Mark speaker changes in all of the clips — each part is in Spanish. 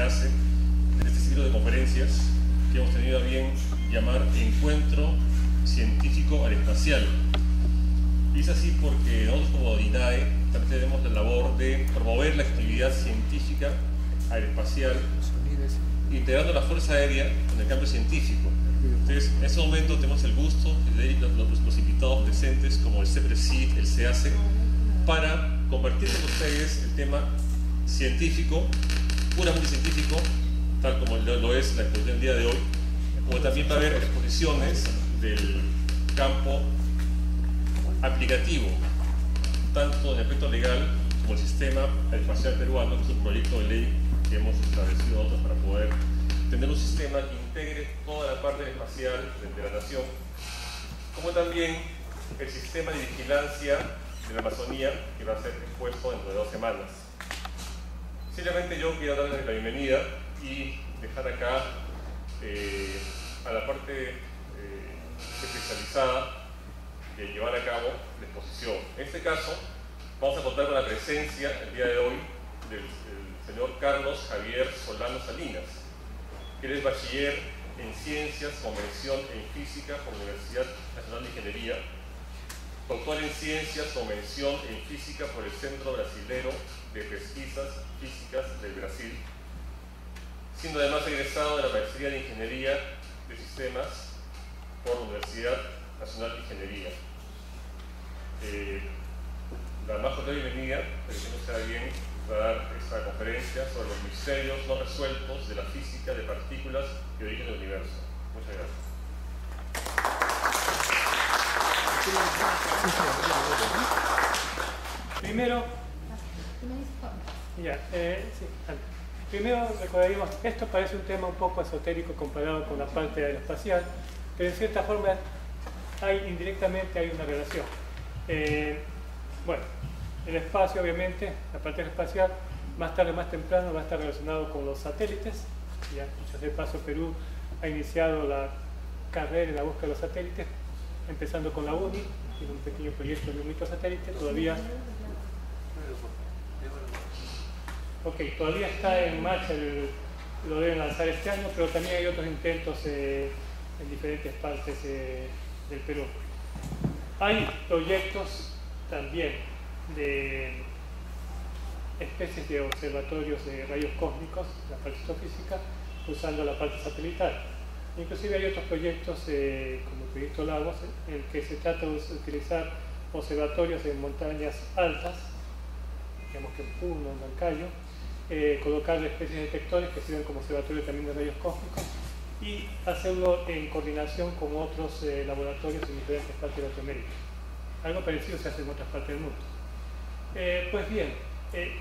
Speaker 1: hace en este ciclo de conferencias que hemos tenido a bien llamar Encuentro Científico Aeroespacial. Y es así porque nosotros como INAE también tenemos la labor de promover la actividad científica aeroespacial, integrando la Fuerza Aérea en el campo científico. Entonces, en este momento tenemos el gusto de los invitados presentes, como el CEPRESID, el CEACE, para compartir con ustedes el tema científico, puramente científico, tal como lo es la exposición del día de hoy, como también va a haber exposiciones del campo aplicativo, tanto en el aspecto legal como el sistema aeroespacial peruano, que es un proyecto de ley que hemos establecido nosotros para poder tener un sistema que integre toda la parte espacial de la nación, como también el sistema de vigilancia de la Amazonía, que va a ser expuesto dentro de 2 semanas. Simplemente yo quiero darles la bienvenida y dejar acá a la parte especializada de llevar a cabo la exposición. En este caso, vamos a contar con la presencia el día de hoy del señor Carlos Javier Solano Salinas, que él es bachiller en Ciencias, Convención en Física por la Universidad Nacional de Ingeniería, doctor en Ciencias, Convención en Física por el Centro Brasilero de Pesquisas Físicas del Brasil, siendo además egresado de la Maestría de Ingeniería de Sistemas por la Universidad Nacional de Ingeniería. La más cordial bienvenida, para que no sea bien, va a dar esta conferencia sobre los misterios no resueltos de la física de partículas que origen del universo. Muchas gracias.
Speaker 2: Primero recordaríamos, esto parece un tema un poco esotérico comparado con la parte aeroespacial, pero en cierta forma indirectamente hay una relación. Bueno, el espacio obviamente, la parte aeroespacial, más tarde o más temprano va a estar relacionado con los satélites. Ya, dicho sea de paso, Perú ha iniciado la carrera en la búsqueda de los satélites, empezando con la UNI, tiene un pequeño proyecto de un microsatélite, todavía está en marcha, lo deben lanzar este año, pero también hay otros intentos en diferentes partes del Perú. Hay proyectos también de especies de observatorios de rayos cósmicos, la parte astrofísica, usando la parte satelital. Inclusive hay otros proyectos como el proyecto Lagos, en el que se trata de utilizar observatorios en montañas altas, digamos que en Puno, en Huancayo, colocarle especies de detectores que sirven como observatorios también de rayos cósmicos y hacerlo en coordinación con otros laboratorios en diferentes partes de Latinoamérica. Algo parecido se hace en otras partes del mundo. Pues bien,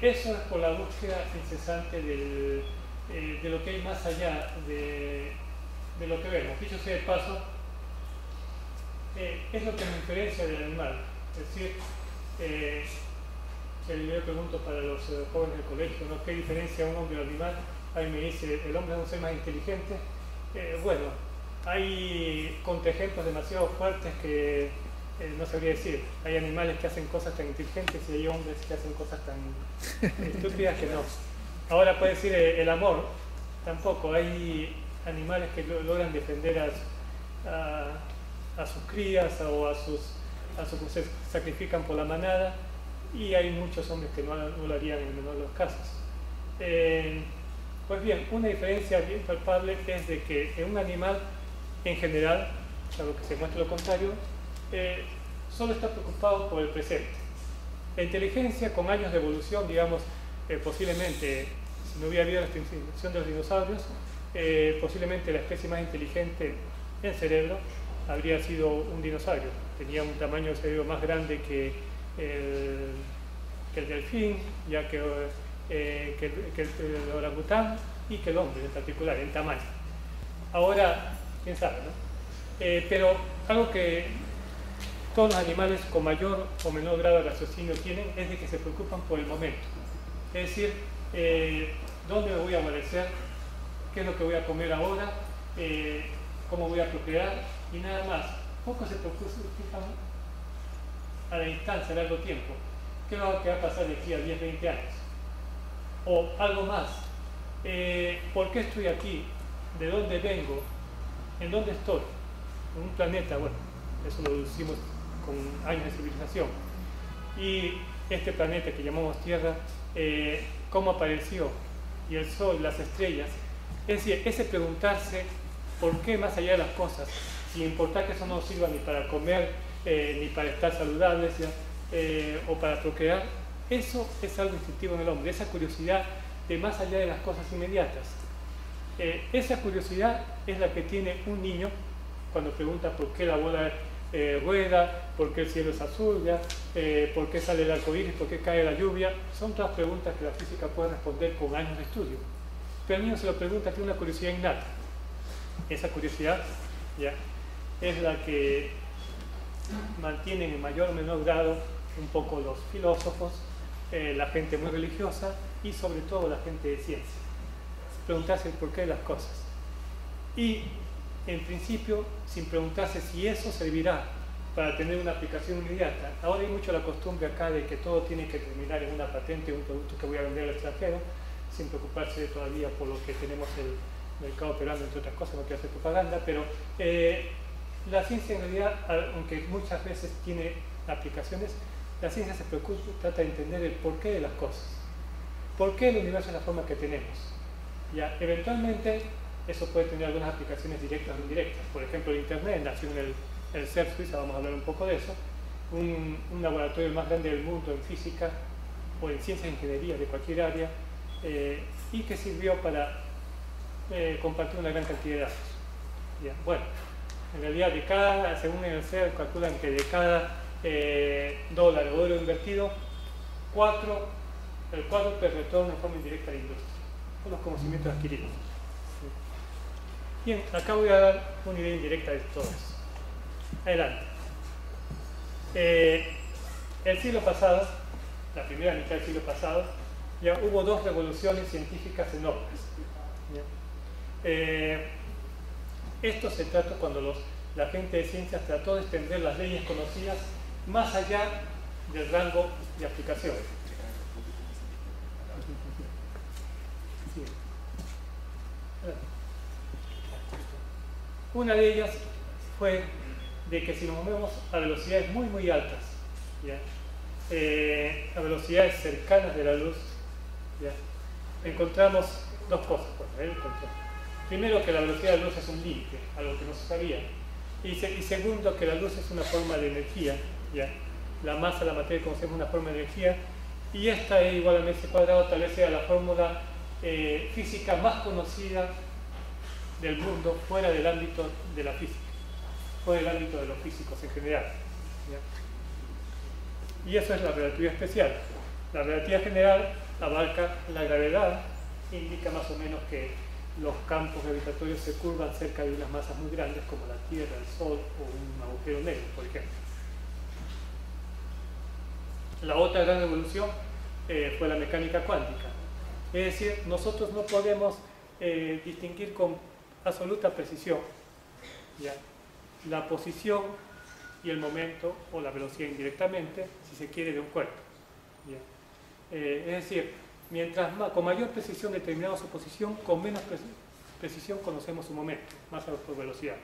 Speaker 2: eso es por la búsqueda incesante de lo que hay más allá de lo que vemos. Dicho sea de paso, es lo que nos diferencia del animal. Es decir, yo le pregunto para los jóvenes del colegio, ¿no? ¿Qué diferencia un hombre del animal? Ahí me dice, el hombre es un ser más inteligente. Bueno, hay contraejemplos demasiado fuertes que no sabría decir. Hay animales que hacen cosas tan inteligentes y hay hombres que hacen cosas tan estúpidas que no. Ahora puede decir el amor, tampoco. Hay animales que logran defender a sus crías o a sus que se sacrifican por la manada, y hay muchos hombres que no lo harían en el menor de los casos. Pues bien, una diferencia bien palpable es de que en un animal en general, salvo que se muestre lo contrario, solo está preocupado por el presente. La inteligencia, con años de evolución, digamos, posiblemente, si no hubiera habido la extinción de los dinosaurios, posiblemente la especie más inteligente en cerebro habría sido un dinosaurio. Tenía un tamaño de cerebro más grande que el delfín, ya que el orangután y que el hombre en particular, en tamaño. Ahora, quién sabe, ¿no? Pero algo que todos los animales con mayor o menor grado de raciocinio tienen es de que se preocupan por el momento. Es decir, ¿dónde me voy a amanecer? ¿Qué es lo que voy a comer ahora? ¿Cómo voy a procrear? Y nada más. Pocos se preocupan a la distancia, a largo tiempo. ¿Qué es lo que va a pasar de aquí a 10, 20 años? O algo más. ¿por qué estoy aquí? ¿De dónde vengo? ¿En dónde estoy? En un planeta, bueno, eso lo deducimos con años de civilización. Y este planeta que llamamos Tierra, ¿cómo apareció? Y el Sol, las estrellas. Es decir, ese preguntarse por qué más allá de las cosas, sin importar que eso no sirva ni para comer, ni para estar saludables, o para procrear, eso es algo instintivo en el hombre, esa curiosidad de más allá de las cosas inmediatas. Esa curiosidad es la que tiene un niño cuando pregunta por qué la bola rueda, por qué el cielo es azul, por qué sale el arco iris, por qué cae la lluvia. Son todas preguntas que la física puede responder con años de estudio. Pero el niño se lo pregunta, tiene una curiosidad innata. Esa curiosidad es la que mantienen en mayor o menor grado un poco los filósofos, la gente muy religiosa y sobre todo la gente de ciencia. Preguntarse el porqué de las cosas. Y en principio, sin preguntarse si eso servirá para tener una aplicación inmediata. Ahora hay mucho la costumbre acá de que todo tiene que terminar en una patente, un producto que voy a vender al extranjero, sin preocuparse todavía por lo que tenemos el mercado peruano, entre otras cosas, no quiero hacer propaganda, pero la ciencia en realidad, aunque muchas veces tiene aplicaciones, la ciencia se preocupa, trata de entender el porqué de las cosas. ¿Por qué el universo es la forma que tenemos? Eventualmente eso puede tener algunas aplicaciones directas o indirectas. Por ejemplo, el Internet nació en el CERN Suiza, vamos a hablar un poco de eso, un laboratorio más grande del mundo en física o en ciencias e ingeniería de cualquier área, y que sirvió para compartir una gran cantidad de datos. Bueno, en realidad según el CERN calculan que de cada dólar o euro invertido, el cuádruple retorna en forma indirecta a la industria, con los conocimientos adquiridos. Bien, acá voy a dar una idea indirecta de todo eso. Adelante. El siglo pasado, la primera mitad del siglo pasado, ya hubo dos revoluciones científicas enormes. Esto se trató cuando la gente de ciencias trató de extender las leyes conocidas más allá del rango de aplicación. Sí. Una de ellas fue de que si nos movemos a velocidades muy muy altas, a velocidades cercanas de la luz, encontramos dos cosas. Primero, que la velocidad de la luz es un límite, algo que no se sabía. Y segundo, que la luz es una forma de energía. La masa, la materia, conocemos una forma de energía, y esta es igual a mc cuadrado, tal vez sea la fórmula física más conocida del mundo fuera del ámbito de la física, fuera del ámbito de los físicos en general. Y eso es la relatividad especial. La relatividad general abarca la gravedad, indica más o menos que los campos gravitatorios se curvan cerca de unas masas muy grandes como la Tierra, el Sol o un agujero negro, por ejemplo. La otra gran revolución fue la mecánica cuántica. Es decir, nosotros no podemos distinguir con absoluta precisión la posición y el momento o la velocidad indirectamente, si se quiere, de un cuerpo. Es decir, con mayor precisión determinamos su posición, con menos precisión conocemos su momento, más por velocidad.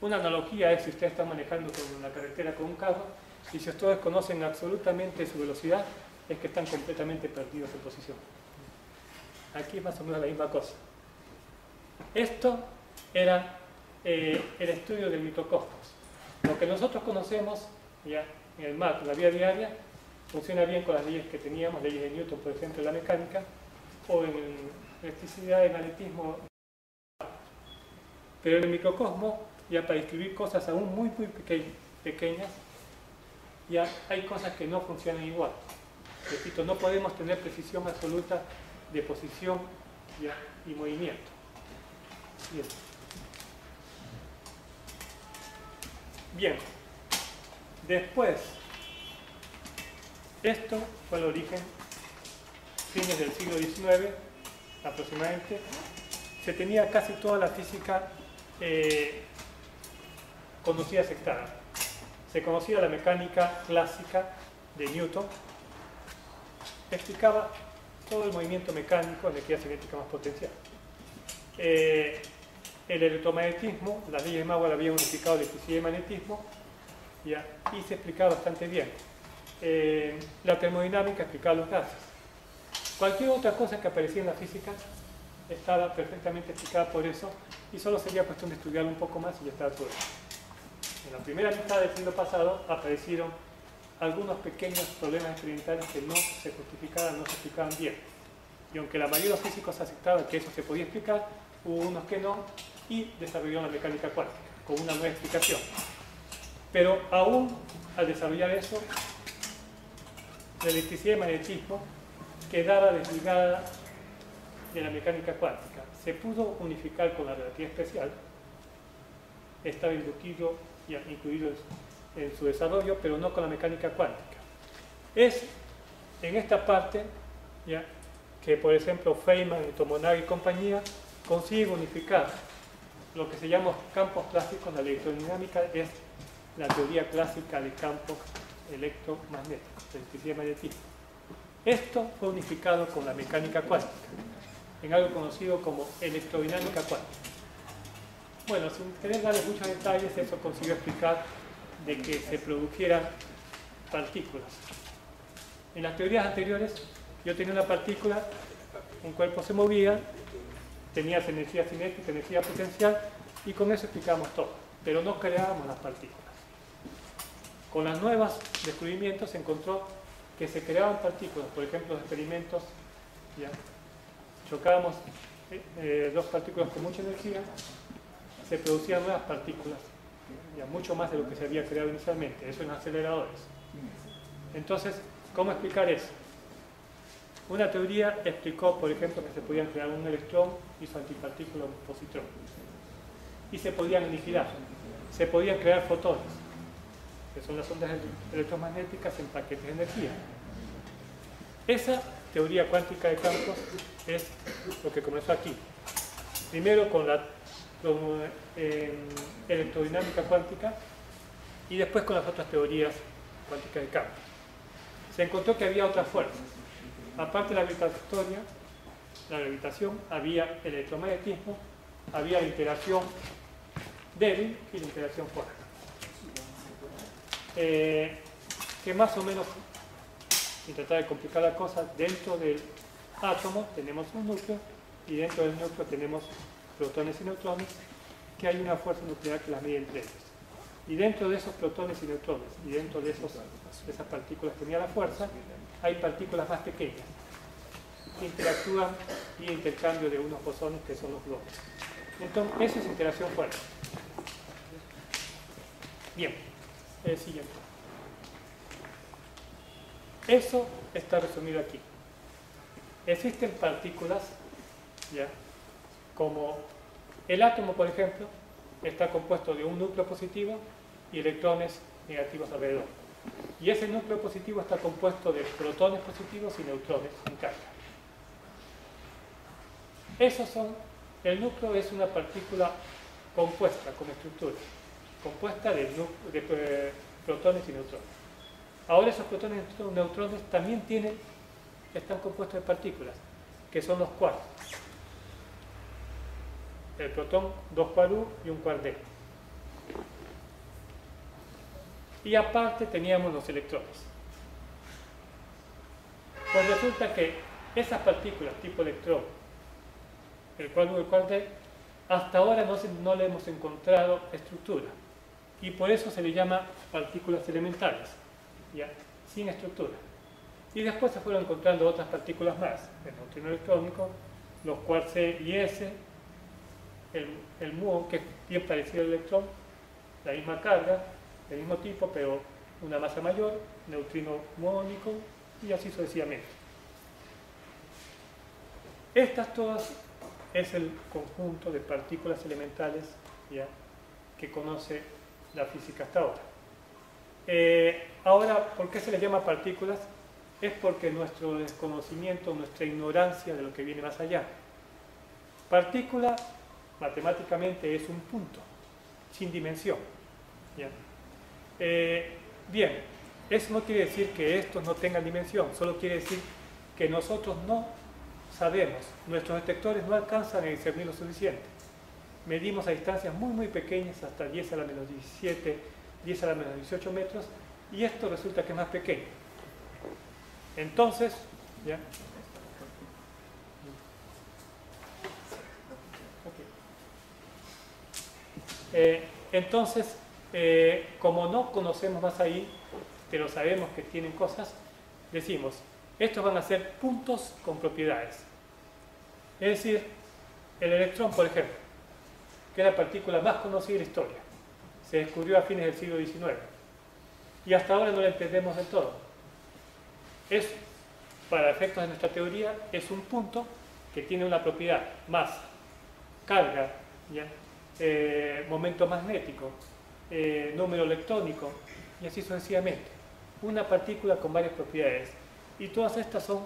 Speaker 2: Una analogía es si ustedes están manejando por la carretera con un carro, y si ustedes conocen absolutamente su velocidad, es que están completamente perdidos en posición. Aquí es más o menos la misma cosa. Esto era el estudio del microcosmos. Lo que nosotros conocemos en el mar, en la vida diaria, funciona bien con las leyes que teníamos, leyes de Newton, por ejemplo, en la mecánica, o en electricidad, en magnetismo. Pero en el microcosmos, para describir cosas aún muy pequeñas, hay cosas que no funcionan igual. Repito, no podemos tener precisión absoluta de posición y movimiento. Bien. Después, esto fue el origen, fines del siglo XIX aproximadamente. Se tenía casi toda la física conocida aceptada. Se conocía la mecánica clásica de Newton. Explicaba todo el movimiento mecánico, energía cinética más potencial. El electromagnetismo, las leyes de Maxwell habían unificado electricidad y magnetismo, ¿ya? Y se explicaba bastante bien. La termodinámica explicaba los gases. Cualquier otra cosa que aparecía en la física estaba perfectamente explicada por eso, y solo sería cuestión de estudiarlo un poco más y ya estaba todo. En la primera mitad del siglo pasado aparecieron algunos pequeños problemas experimentales que no se justificaban, no se explicaban bien. Y aunque la mayoría de los físicos aceptaban que eso se podía explicar, hubo unos que no, y desarrollaron la mecánica cuántica con una nueva explicación. Pero aún al desarrollar eso, la electricidad y el magnetismo quedaba desligada de la mecánica cuántica. Se pudo unificar con la relatividad especial, estaba incluido en su desarrollo, pero no con la mecánica cuántica. Es en esta parte, ¿ya?, que por ejemplo Feynman, Tomonaga y compañía consiguen unificar lo que se llama campos clásicos. La electrodinámica es la teoría clásica de campos electromagnéticos, electricidad y magnetismo. Esto fue unificado con la mecánica cuántica en algo conocido como electrodinámica cuántica. Bueno, sin querer darles muchos detalles, eso consiguió explicar de que se produjeran partículas. En las teorías anteriores, yo tenía una partícula, un cuerpo se movía, tenías energía cinética, energía potencial, y con eso explicábamos todo, pero no creábamos las partículas. Con los nuevos descubrimientos se encontró que se creaban partículas. Por ejemplo, los experimentos, ¿ya?, chocábamos dos partículas con mucha energía, se producían nuevas partículas, ya, mucho más de lo que se había creado inicialmente, eso en aceleradores. Entonces, ¿cómo explicar eso? Una teoría explicó, por ejemplo, que se podían crear un electrón y su antipartícula, un positrón, y se podían aniquilar, se podían crear fotones, que son las ondas electromagnéticas en paquetes de energía. Esa teoría cuántica de campos es lo que comenzó aquí. Primero con la electrodinámica cuántica y después con las otras teorías cuánticas de campos. Se encontró que había otras fuerzas. Aparte de la gravitación, había el electromagnetismo, había la interacción débil y la interacción fuerte. Que más o menos, sin tratar de complicar la cosa, dentro del átomo tenemos un núcleo y dentro del núcleo tenemos protones y neutrones, que hay una fuerza nuclear que las mide entre ellos. Y dentro de esos protones y neutrones y dentro de esas partículas que tenía la fuerza, hay partículas más pequeñas que interactúan y intercambio de unos bosones que son los gluones. Entonces, eso es interacción fuerte. Bien, el siguiente. Eso está resumido aquí. Existen partículas, ¿ya?, como el átomo, por ejemplo, está compuesto de un núcleo positivo y electrones negativos alrededor. Y ese núcleo positivo está compuesto de protones positivos y neutrones en carga. El núcleo es una partícula compuesta como estructura, compuesta de protones y neutrones. Ahora esos protones y neutrones también están compuestos de partículas, que son los quarks. El protón, 2 quark U y 1 quark D. Y aparte teníamos los electrones. Pues resulta que esas partículas tipo electrón, el quark U y el quark D, hasta ahora no le hemos encontrado estructura. Y por eso se le llama partículas elementales, ¿ya?, sin estructura. Y después se fueron encontrando otras partículas más, el neutrino electrónico, los quarks C y S, el muón, que es bien parecido al electrón, la misma carga, del mismo tipo, pero una masa mayor, neutrino muónico, y así sucesivamente. Estas todas es el conjunto de partículas elementales, ¿ya?, que conoce la física hasta ahora. Ahora, ¿por qué se les llama partículas? Es porque nuestro desconocimiento, nuestra ignorancia de lo que viene más allá. Partícula, matemáticamente, es un punto, sin dimensión, ¿ya? Bien, eso no quiere decir que estos no tengan dimensión, solo quiere decir que nosotros no sabemos, nuestros detectores no alcanzan a discernir lo suficiente. Medimos a distancias muy pequeñas, hasta 10 a la menos 17, 10 a la menos 18 metros, y esto resulta que es más pequeño. Entonces, ¿ya? Entonces, como no conocemos más ahí, pero sabemos que tienen cosas, decimos, estos van a ser puntos con propiedades. Es decir, el electrón, por ejemplo, que es la partícula más conocida de la historia, se descubrió a fines del siglo XIX y hasta ahora no la entendemos del todo. Es, para efectos de nuestra teoría, es un punto que tiene una propiedad: masa, carga, ¿ya? Momento magnético, número electrónico y así sucesivamente. Una partícula con varias propiedades, y todas estas son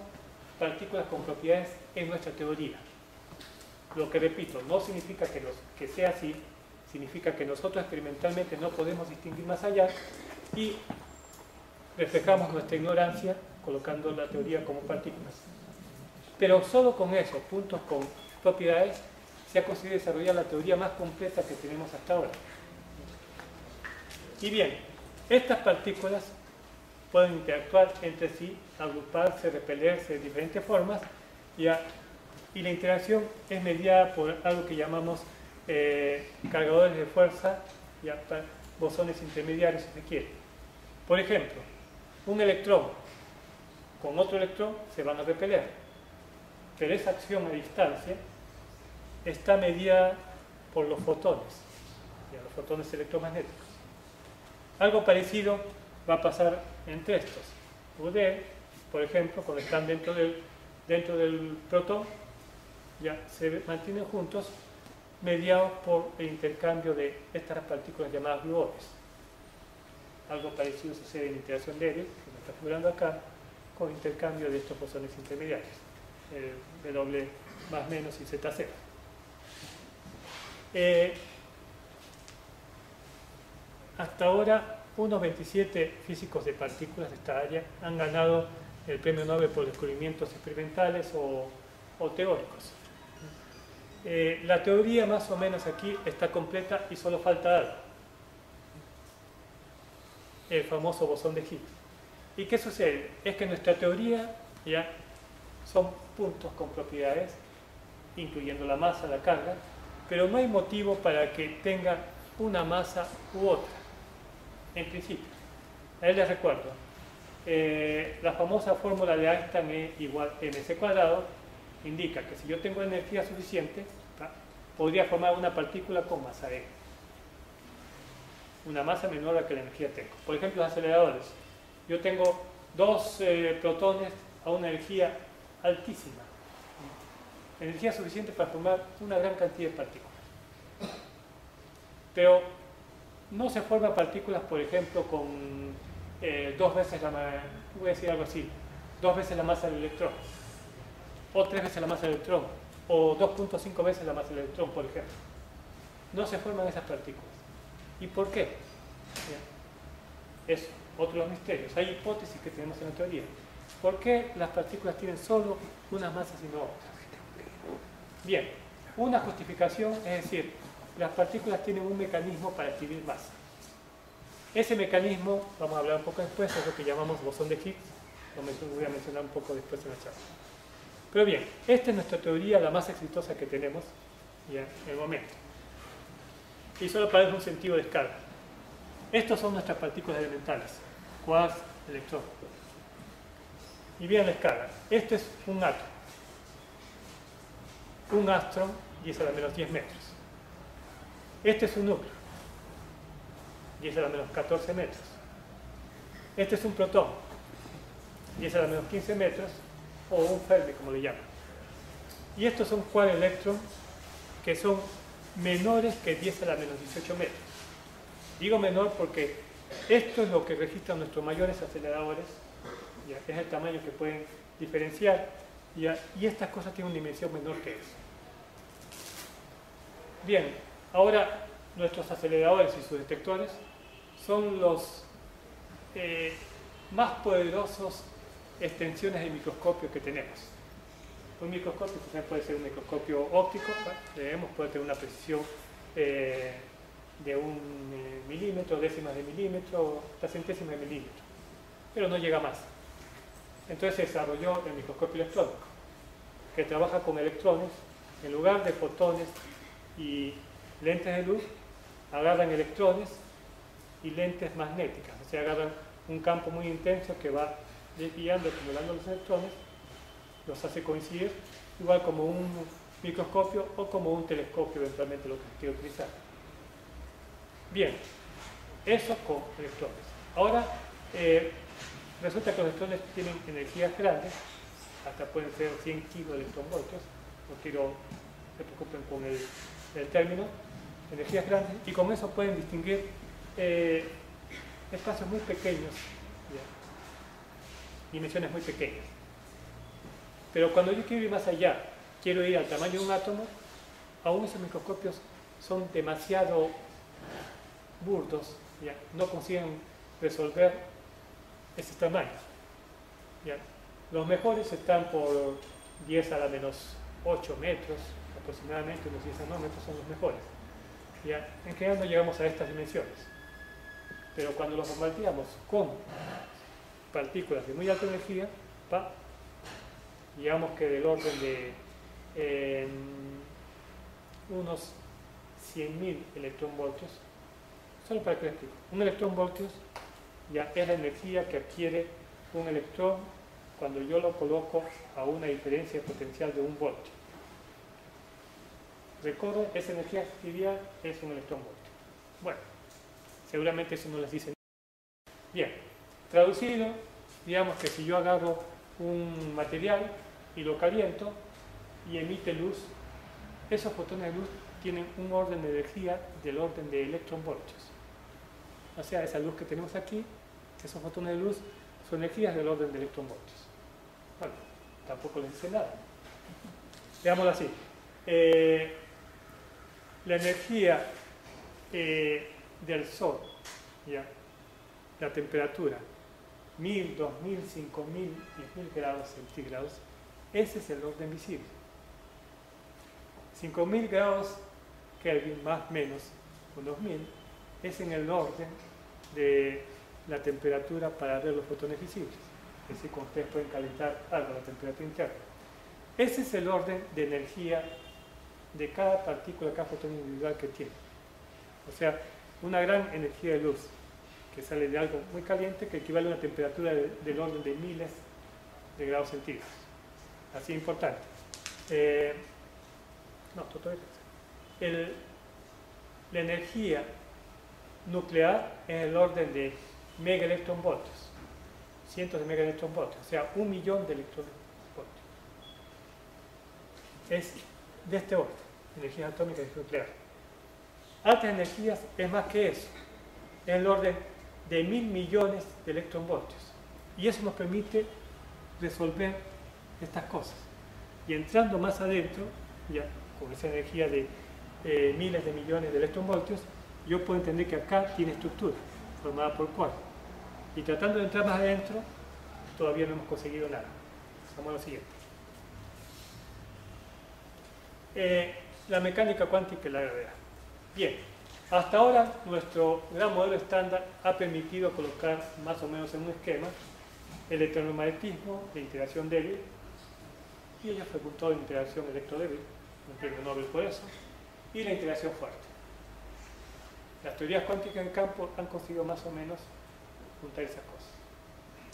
Speaker 2: partículas con propiedades en nuestra teoría. Lo que repito, no significa que sea así, significa que nosotros experimentalmente no podemos distinguir más allá y reflejamos nuestra ignorancia colocando la teoría como partículas. Pero solo con esos puntos con propiedades se ha conseguido desarrollar la teoría más completa que tenemos hasta ahora. Y bien, estas partículas pueden interactuar entre sí, agruparse, repelerse de diferentes formas, y la interacción es mediada por algo que llamamos cargadores de fuerza, bosones intermediarios, si se quiere. Por ejemplo, un electrón con otro electrón se van a repeler, pero esa acción a distancia está mediada por los fotones, los fotones electromagnéticos. Algo parecido va a pasar entre estos. Ustedes, por ejemplo, cuando están dentro del protón, ya se mantienen juntos, mediados por el intercambio de estas partículas llamadas gluones. Algo parecido sucede en interacción débil, que me está figurando acá, con intercambio de estos bosones intermediarios, el W más menos y Z0. Hasta ahora, unos 27 físicos de partículas de esta área han ganado el premio Nobel por descubrimientos experimentales o teóricos. La teoría más o menos aquí está completa y solo falta algo: el famoso bosón de Higgs. ¿Y qué sucede? Es que nuestra teoría ya son puntos con propiedades, incluyendo la masa, la carga, pero no hay motivo para que tenga una masa u otra, en principio. Ahí les recuerdo, la famosa fórmula de Einstein, E igual mc cuadrado, indica que si yo tengo energía suficiente, podría formar una partícula con masa E, una masa menor a la que la energía tengo. Por ejemplo, los aceleradores. Yo tengo dos protones a una energía altísima, energía suficiente para formar una gran cantidad de partículas. Pero no se forman partículas, por ejemplo, con 2 veces la masa, voy a decir algo así, 2 veces la masa del electrón, o 3 veces la masa del electrón, o 2.5 veces la masa del electrón, por ejemplo. No se forman esas partículas. ¿Y por qué? Es otro de los misterios. Hay hipótesis que tenemos en la teoría. ¿Por qué las partículas tienen solo unas masas y no otras? Bien, una justificación es decir, las partículas tienen un mecanismo para adquirir masa. Ese mecanismo, vamos a hablar un poco después, es lo que llamamos bosón de Higgs. Lo voy a mencionar un poco después en la charla. Pero bien, esta es nuestra teoría, la más exitosa que tenemos ya en el momento. Y solo para dar un sentido de escala. Estos son nuestras partículas elementales, quarks, electrón. Y bien la escala. Este es un átomo. Un ástrón, 10 a la menos 10 metros. Este es un núcleo, 10 a la menos 14 metros. Este es un protón, 10 a la menos 15 metros, o un Fermi, como le llaman. Y estos son quark electrón, que son menores que 10 a la menos 18 metros. Digo menor porque esto es lo que registran nuestros mayores aceleradores, ¿ya? Es el tamaño que pueden diferenciar, ¿ya? Y estas cosas tienen una dimensión menor que eso. Bien, ahora nuestros aceleradores y sus detectores son los más poderosos extensiones del microscopio que tenemos. Un microscopio puede ser un microscopio óptico, puede tener una precisión de 1 milímetro, décimas de milímetro, hasta centésimas de milímetro, pero no llega más. Entonces se desarrolló el microscopio electrónico, que trabaja con electrones. En lugar de fotones y lentes de luz, agarran electrones y lentes magnéticas, o sea, agarran un campo muy intenso que va desviando, acumulando los electrones, los hace coincidir, igual como un microscopio o como un telescopio, eventualmente lo que se quiere utilizar. Bien, eso con electrones. Ahora, resulta que los electrones tienen energías grandes, hasta pueden ser 100 kiloelectronvoltios, no quiero que se preocupen con el término, energías grandes, y con eso pueden distinguir espacios muy pequeños, dimensiones muy pequeñas. Pero cuando yo quiero ir más allá, quiero ir al tamaño de un átomo, aún esos microscopios son demasiado burdos, ¿ya? No consiguen resolver esos tamaños, ¿ya? Los mejores están por 10 a la menos 8 metros, aproximadamente unos 10 nanómetros son los mejores, ¿ya? En general no llegamos a estas dimensiones, pero cuando los bombardeamos con partículas de muy alta energía, digamos que del orden de unos 100.000 electronvoltios, solo para que les explique, un electronvoltio ya es la energía que adquiere un electrón cuando yo lo coloco a una diferencia potencial de 1 voltio. Recuerden, esa energía trivial es un electronvoltio. Bueno, seguramente eso no les dice nada. Bien, traducido, digamos que si yo agarro un material y lo caliento y emite luz, esos fotones de luz tienen un orden de energía del orden de electronvoltios. O sea, esa luz que tenemos aquí, esos fotones de luz, son energías del orden de electronvoltios. Bueno, tampoco les dice nada. Veámoslo así. La energía del Sol, ¿ya? La temperatura, 1000, 2000, 5000, 10.000 grados centígrados, ese es el orden visible. 5000 grados Kelvin más menos unos 1000 es en el orden de la temperatura para ver los fotones visibles. Es decir, cuando ustedes pueden calentar algo a la temperatura interna. Ese es el orden de energía de cada partícula, cada fotón individual que tiene. O sea, una gran energía de luz que sale de algo muy caliente que equivale a una temperatura del orden de miles de grados centígrados. Así importante. La energía nuclear es el orden de megaelectronvoltios, cientos de megaelectronvoltios, o sea, 1 millón de electronvoltios. Es de este orden, energía atómica y nuclear. Altas energías es más que eso, es el orden de 1000 millones de electronvoltios. Y eso nos permite resolver estas cosas. Y entrando más adentro, ya con esa energía de miles de millones de electronvoltios, yo puedo entender que acá tiene estructura, formada por quarks. Y tratando de entrar más adentro, todavía no hemos conseguido nada. Vamos a lo siguiente. La mecánica cuántica y la gravedad. Bien, hasta ahora nuestro gran modelo estándar ha permitido colocar más o menos en un esquema el electromagnetismo de integración débil, y ella preguntó de integración electrodébil, un premio Nobel por eso, y la integración fuerte. Las teorías cuánticas del campo han conseguido más o menos juntar esas cosas,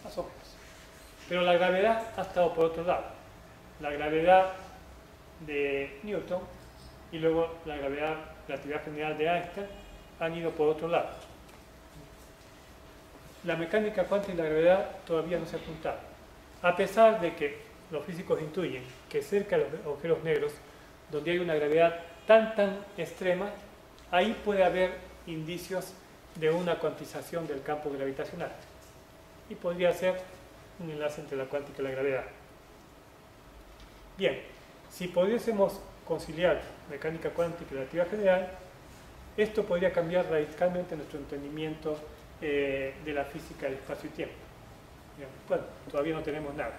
Speaker 2: más o menos. Pero la gravedad ha estado por otro lado. La gravedad de Newton y luego la gravedad, relatividad general de Einstein han ido por otro lado. La mecánica cuántica y la gravedad todavía no se han juntado, a pesar de que los físicos intuyen que cerca de los agujeros negros, donde hay una gravedad tan extrema, ahí puede haber indicios de una cuantización del campo gravitacional, y podría ser un enlace entre la cuántica y la gravedad. Bien, si pudiésemos conciliar mecánica cuántica y relatividad general, esto podría cambiar radicalmente nuestro entendimiento de la física del espacio y tiempo. Bueno, todavía no tenemos nada.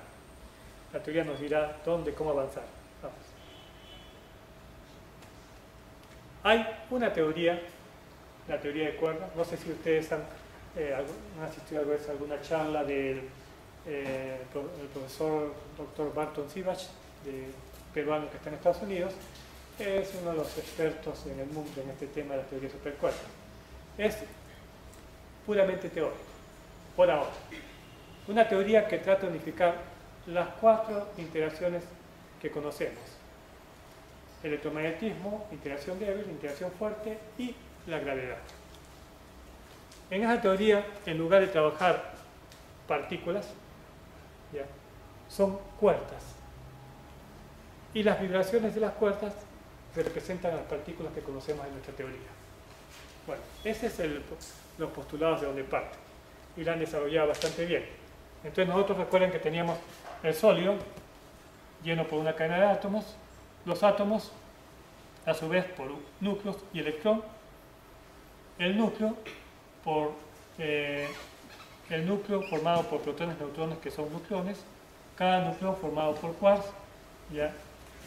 Speaker 2: La teoría nos dirá dónde, cómo avanzar. Vamos. Hay una teoría, la teoría de cuerdas. No sé si ustedes han asistido a alguna charla del el profesor Dr. Barton Sivach, peruano que está en Estados Unidos. Es uno de los expertos en el mundo en este tema de la teoría de supercuerdas. Es puramente teórico, por ahora. Una teoría que trata de unificar las 4 interacciones que conocemos: electromagnetismo, interacción débil, interacción fuerte y la gravedad. En esa teoría, en lugar de trabajar partículas, ¿ya?, son cuerdas. Y las vibraciones de las cuerdas representan las partículas que conocemos en nuestra teoría. Bueno, ese es los postulados de donde parte. Y la han desarrollado bastante bien. Entonces nosotros recuerden que teníamos el sólido lleno por una cadena de átomos, los átomos a su vez por núcleos y electrón, el núcleo formado por protones y neutrones que son nucleones, cada núcleo formado por quarks, ¿ya?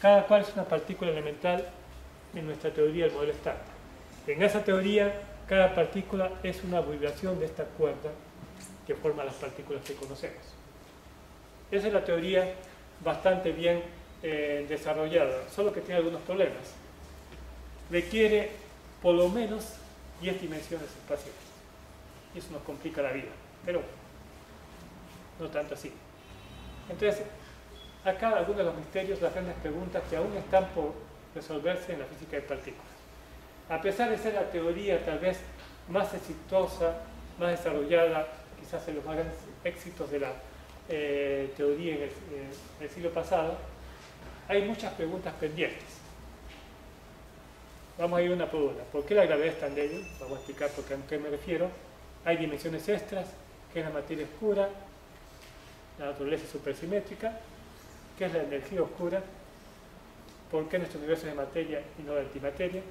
Speaker 2: Cada cual es una partícula elemental en nuestra teoría del modelo estándar. En esa teoría, cada partícula es una vibración de esta cuerda que forma las partículas que conocemos. Esa es la teoría bastante bien desarrollada, solo que tiene algunos problemas. Requiere por lo menos 10 dimensiones espaciales. Y eso nos complica la vida, pero no tanto así. Entonces, acá algunos de los misterios, las grandes preguntas que aún están por resolverse en la física de partículas. A pesar de ser la teoría tal vez más exitosa, más desarrollada, quizás en los más grandes éxitos de la teoría en el siglo pasado, hay muchas preguntas pendientes. Vamos a ir una por una. ¿Por qué la gravedad es tan débil? Vamos a explicar a qué me refiero. Hay dimensiones extras, ¿qué es la materia oscura? La naturaleza supersimétrica, ¿qué es la energía oscura? ¿Por qué nuestro universo es de materia y no de antimateria?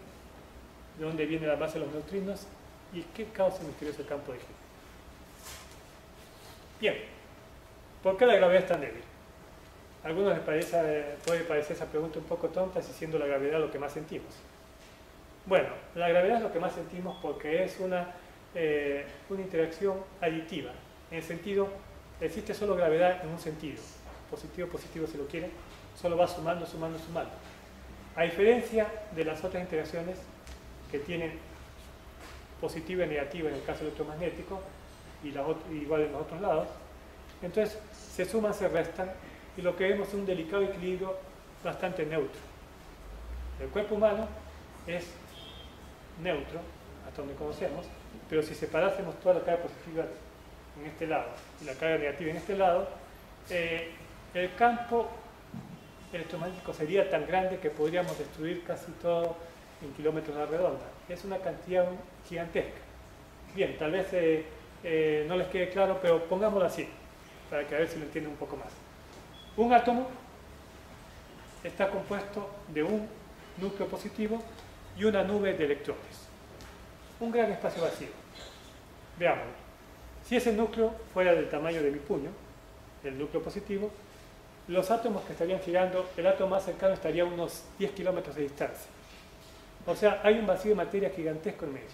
Speaker 2: ¿De dónde viene la masa de los neutrinos? ¿Y qué causa el misterioso campo de Higgs? Bien, ¿por qué la gravedad es tan débil? A algunos les puede parecer esa pregunta un poco tonta, si siendo la gravedad lo que más sentimos. Bueno, la gravedad es lo que más sentimos porque es una interacción aditiva. En el sentido, existe solo gravedad en un sentido, positivo, positivo si lo quieren, solo va sumando, sumando, sumando. A diferencia de las otras interacciones que tienen positiva y negativa en el caso electromagnético, y igual en los otros lados, entonces se suman, se restan, y lo que vemos es un delicado equilibrio bastante neutro. El cuerpo humano es neutro, hasta donde conocemos, pero si separásemos toda la carga positiva en este lado y la carga negativa en este lado, el campo electromagnético sería tan grande que podríamos destruir casi todo en kilómetros a la redonda. Es una cantidad gigantesca. Bien, tal vez no les quede claro, pero pongámoslo así, para que a ver si lo entienden un poco más. Un átomo está compuesto de un núcleo positivo y una nube de electrones. Un gran espacio vacío. Veámoslo. Si ese núcleo fuera del tamaño de mi puño, el núcleo positivo, los átomos que estarían girando, el átomo más cercano estaría a unos 10 kilómetros de distancia. O sea, hay un vacío de materia gigantesco en medio.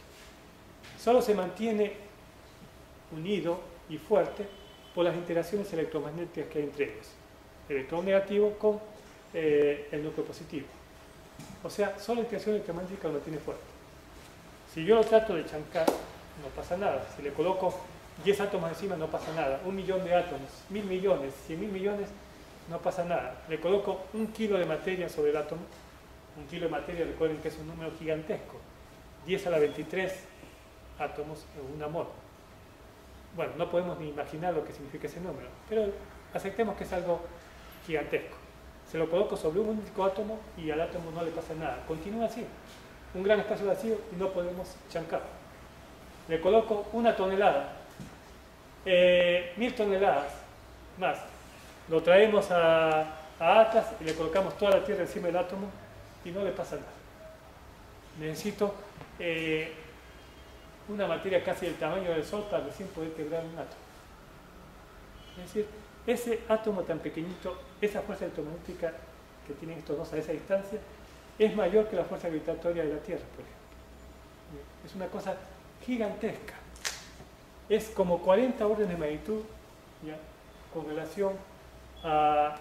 Speaker 2: Solo se mantiene unido y fuerte por las interacciones electromagnéticas que hay entre ellos. El electrón negativo con el núcleo positivo. O sea, solo la interacción electromagnética lo tiene fuerte. Si yo lo trato de chancar, no pasa nada. Si le coloco 10 átomos encima, no pasa nada. 1 millón de átomos, 1000 millones, 100.000 millones, no pasa nada. Le coloco 1 kilo de materia sobre el átomo. 1 kilo de materia, recuerden que es un número gigantesco. 10 a la 23 átomos en una mol. Bueno, no podemos ni imaginar lo que significa ese número, pero aceptemos que es algo gigantesco. Se lo coloco sobre un único átomo y al átomo no le pasa nada. Continúa así. Un gran espacio vacío y no podemos chancar. Le coloco 1 tonelada, 1000 toneladas más. Lo traemos a Atlas y le colocamos toda la Tierra encima del átomo y no le pasa nada. Necesito una materia casi del tamaño del Sol para recién poder quebrar un átomo. Es decir, ese átomo tan pequeñito, esa fuerza electromagnética que tienen estos dos a esa distancia, es mayor que la fuerza gravitatoria de la Tierra, por ejemplo. Es una cosa gigantesca. Es como 40 órdenes de magnitud, ¿ya?, con relación a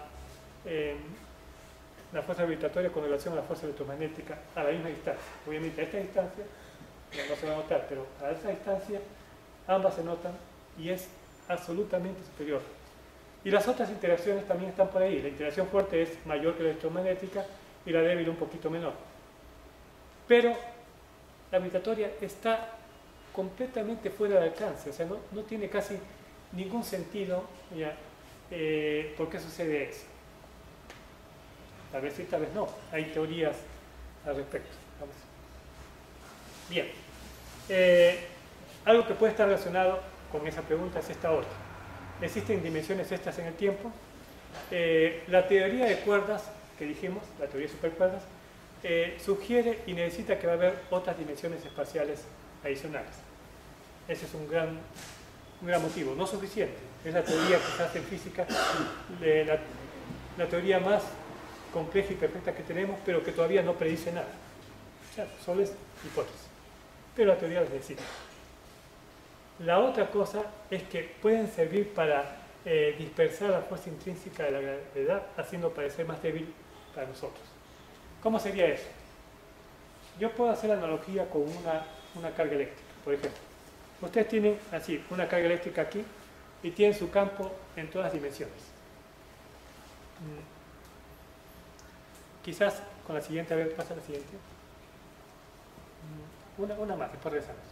Speaker 2: la fuerza gravitatoria con relación a la fuerza electromagnética a la misma distancia. Obviamente a esta distancia no se va a notar, pero a esa distancia ambas se notan y es absolutamente superior. Y las otras interacciones también están por ahí. La interacción fuerte es mayor que la electromagnética y la débil un poquito menor. Pero la gravitatoria está completamente fuera de alcance, o sea, no tiene casi ningún sentido, ¿ya?, por qué sucede eso. Tal vez sí, tal vez no. Hay teorías al respecto. Vamos. Bien. Algo que puede estar relacionado con esa pregunta es esta otra. ¿Existen dimensiones extras en el tiempo? La teoría de cuerdas que dijimos, la teoría de supercuerdas, sugiere y necesita que va a haber otras dimensiones espaciales adicionales. Ese es un gran motivo, no suficiente. Es la teoría que se hace en física, la teoría más compleja y perfecta que tenemos, pero que todavía no predice nada. O sea, solo es hipótesis. Pero la teoría lo necesita. La otra cosa es que pueden servir para dispersar la fuerza intrínseca de la gravedad, haciendo parecer más débil para nosotros. ¿Cómo sería eso? Yo puedo hacer la analogía con una carga eléctrica, por ejemplo. Ustedes tienen así una carga eléctrica aquí y tienen su campo en todas las dimensiones. Quizás con la siguiente, a ver, pasa la siguiente. Una más, después regresamos.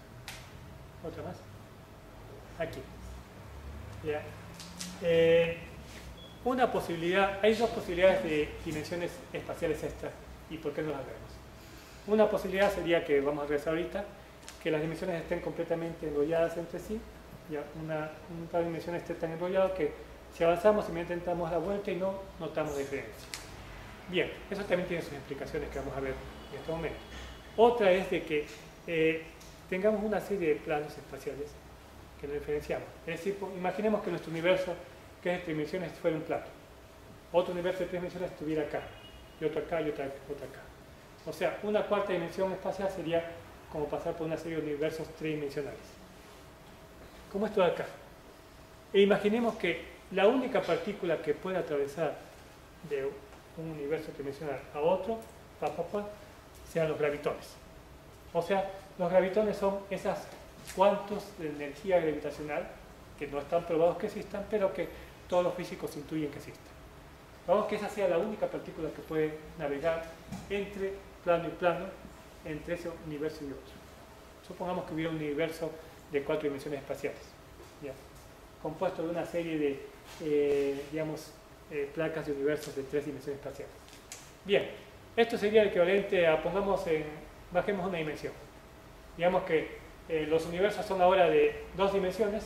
Speaker 2: Otra más. Aquí. Ya. Una posibilidad, hay dos posibilidades de dimensiones espaciales extras, y por qué no las vemos. Una posibilidad sería que, vamos a regresar ahorita, que las dimensiones estén completamente enrolladas entre sí, ya un par de dimensiones estén tan enrolladas que si avanzamos inmediatamente damos la vuelta y no notamos diferencia. Bien, eso también tiene sus explicaciones que vamos a ver en este momento. Otra es de que tengamos una serie de planos espaciales que nos diferenciamos. Es decir, imaginemos que nuestro universo, que es de 3 dimensiones, fuera un plano. Otro universo de 3 dimensiones estuviera acá, y otro acá, y otra acá. O sea, una cuarta dimensión espacial sería como pasar por una serie de universos tridimensionales. Como esto de acá. E imaginemos que la única partícula que puede atravesar de un universo tridimensional a otro, sean los gravitones. O sea, los gravitones son esas cuantos de energía gravitacional que no están probados que existan, pero que todos los físicos intuyen que existen. Vamos que esa sea la única partícula que puede navegar entre plano y plano, entre ese universo y otro. Supongamos que hubiera un universo de 4 dimensiones espaciales, ¿ya?, compuesto de una serie de, placas de universos de 3 dimensiones espaciales. Bien, esto sería el equivalente a, bajemos una dimensión. Digamos que los universos son ahora de 2 dimensiones,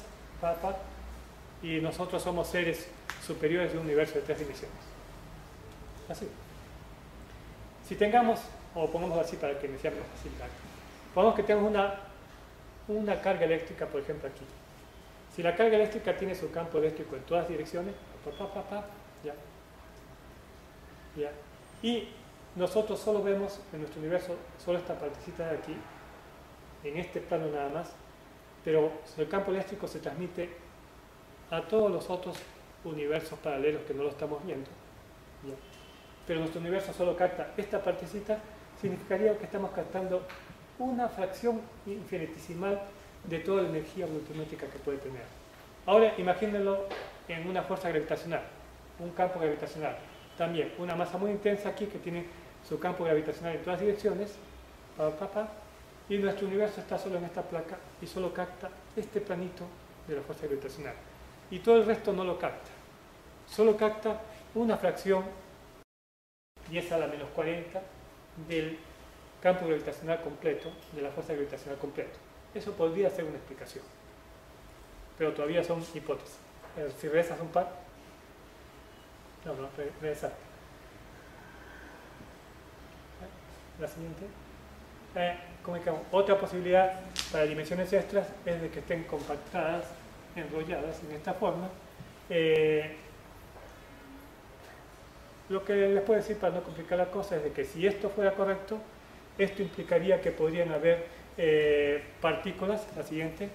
Speaker 2: y nosotros somos seres superiores de un universo de 3 dimensiones. Así. Si tengamos, o pongamos así para que me sea más fácil, pongamos que tenemos una carga eléctrica, por ejemplo, aquí. Si la carga eléctrica tiene su campo eléctrico en todas direcciones, ya. Y nosotros solo vemos en nuestro universo solo esta partecita de aquí, en este plano nada más, pero el campo eléctrico se transmite a todos los otros universos paralelos que no lo estamos viendo, ¿ya? Pero nuestro universo solo capta esta partecita, significaría que estamos captando una fracción infinitesimal de toda la energía volumétrica que puede tener. Ahora imagínenlo en una fuerza gravitacional, un campo gravitacional. También una masa muy intensa aquí que tiene su campo gravitacional en todas direcciones, y nuestro universo está solo en esta placa y solo capta este planito de la fuerza gravitacional. Y todo el resto no lo capta. Solo capta una fracción, 10 a la menos 40, del campo gravitacional completo, de la fuerza gravitacional completa. Eso podría ser una explicación, pero todavía son hipótesis. Si regresas un par, regresar. La siguiente. Otra posibilidad para dimensiones extras es de que estén compactadas, enrolladas en esta forma, Lo que les puedo decir para no complicar la cosa es de que si esto fuera correcto, esto implicaría que podrían haber partículas, la siguiente,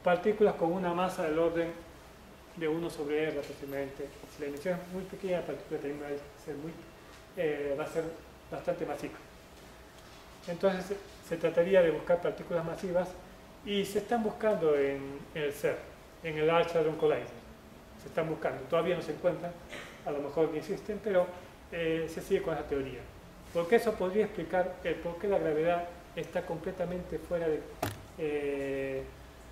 Speaker 2: partículas con una masa del orden de 1 sobre R aproximadamente. Si la dimensión es muy pequeña, la partícula también va a ser bastante masiva. Entonces se trataría de buscar partículas masivas y se están buscando en el CERN, en el Large Hadron Collider. Se están buscando, todavía no se encuentran, a lo mejor ni existen, pero se sigue con esa teoría. Porque eso podría explicar el por qué la gravedad está completamente fuera de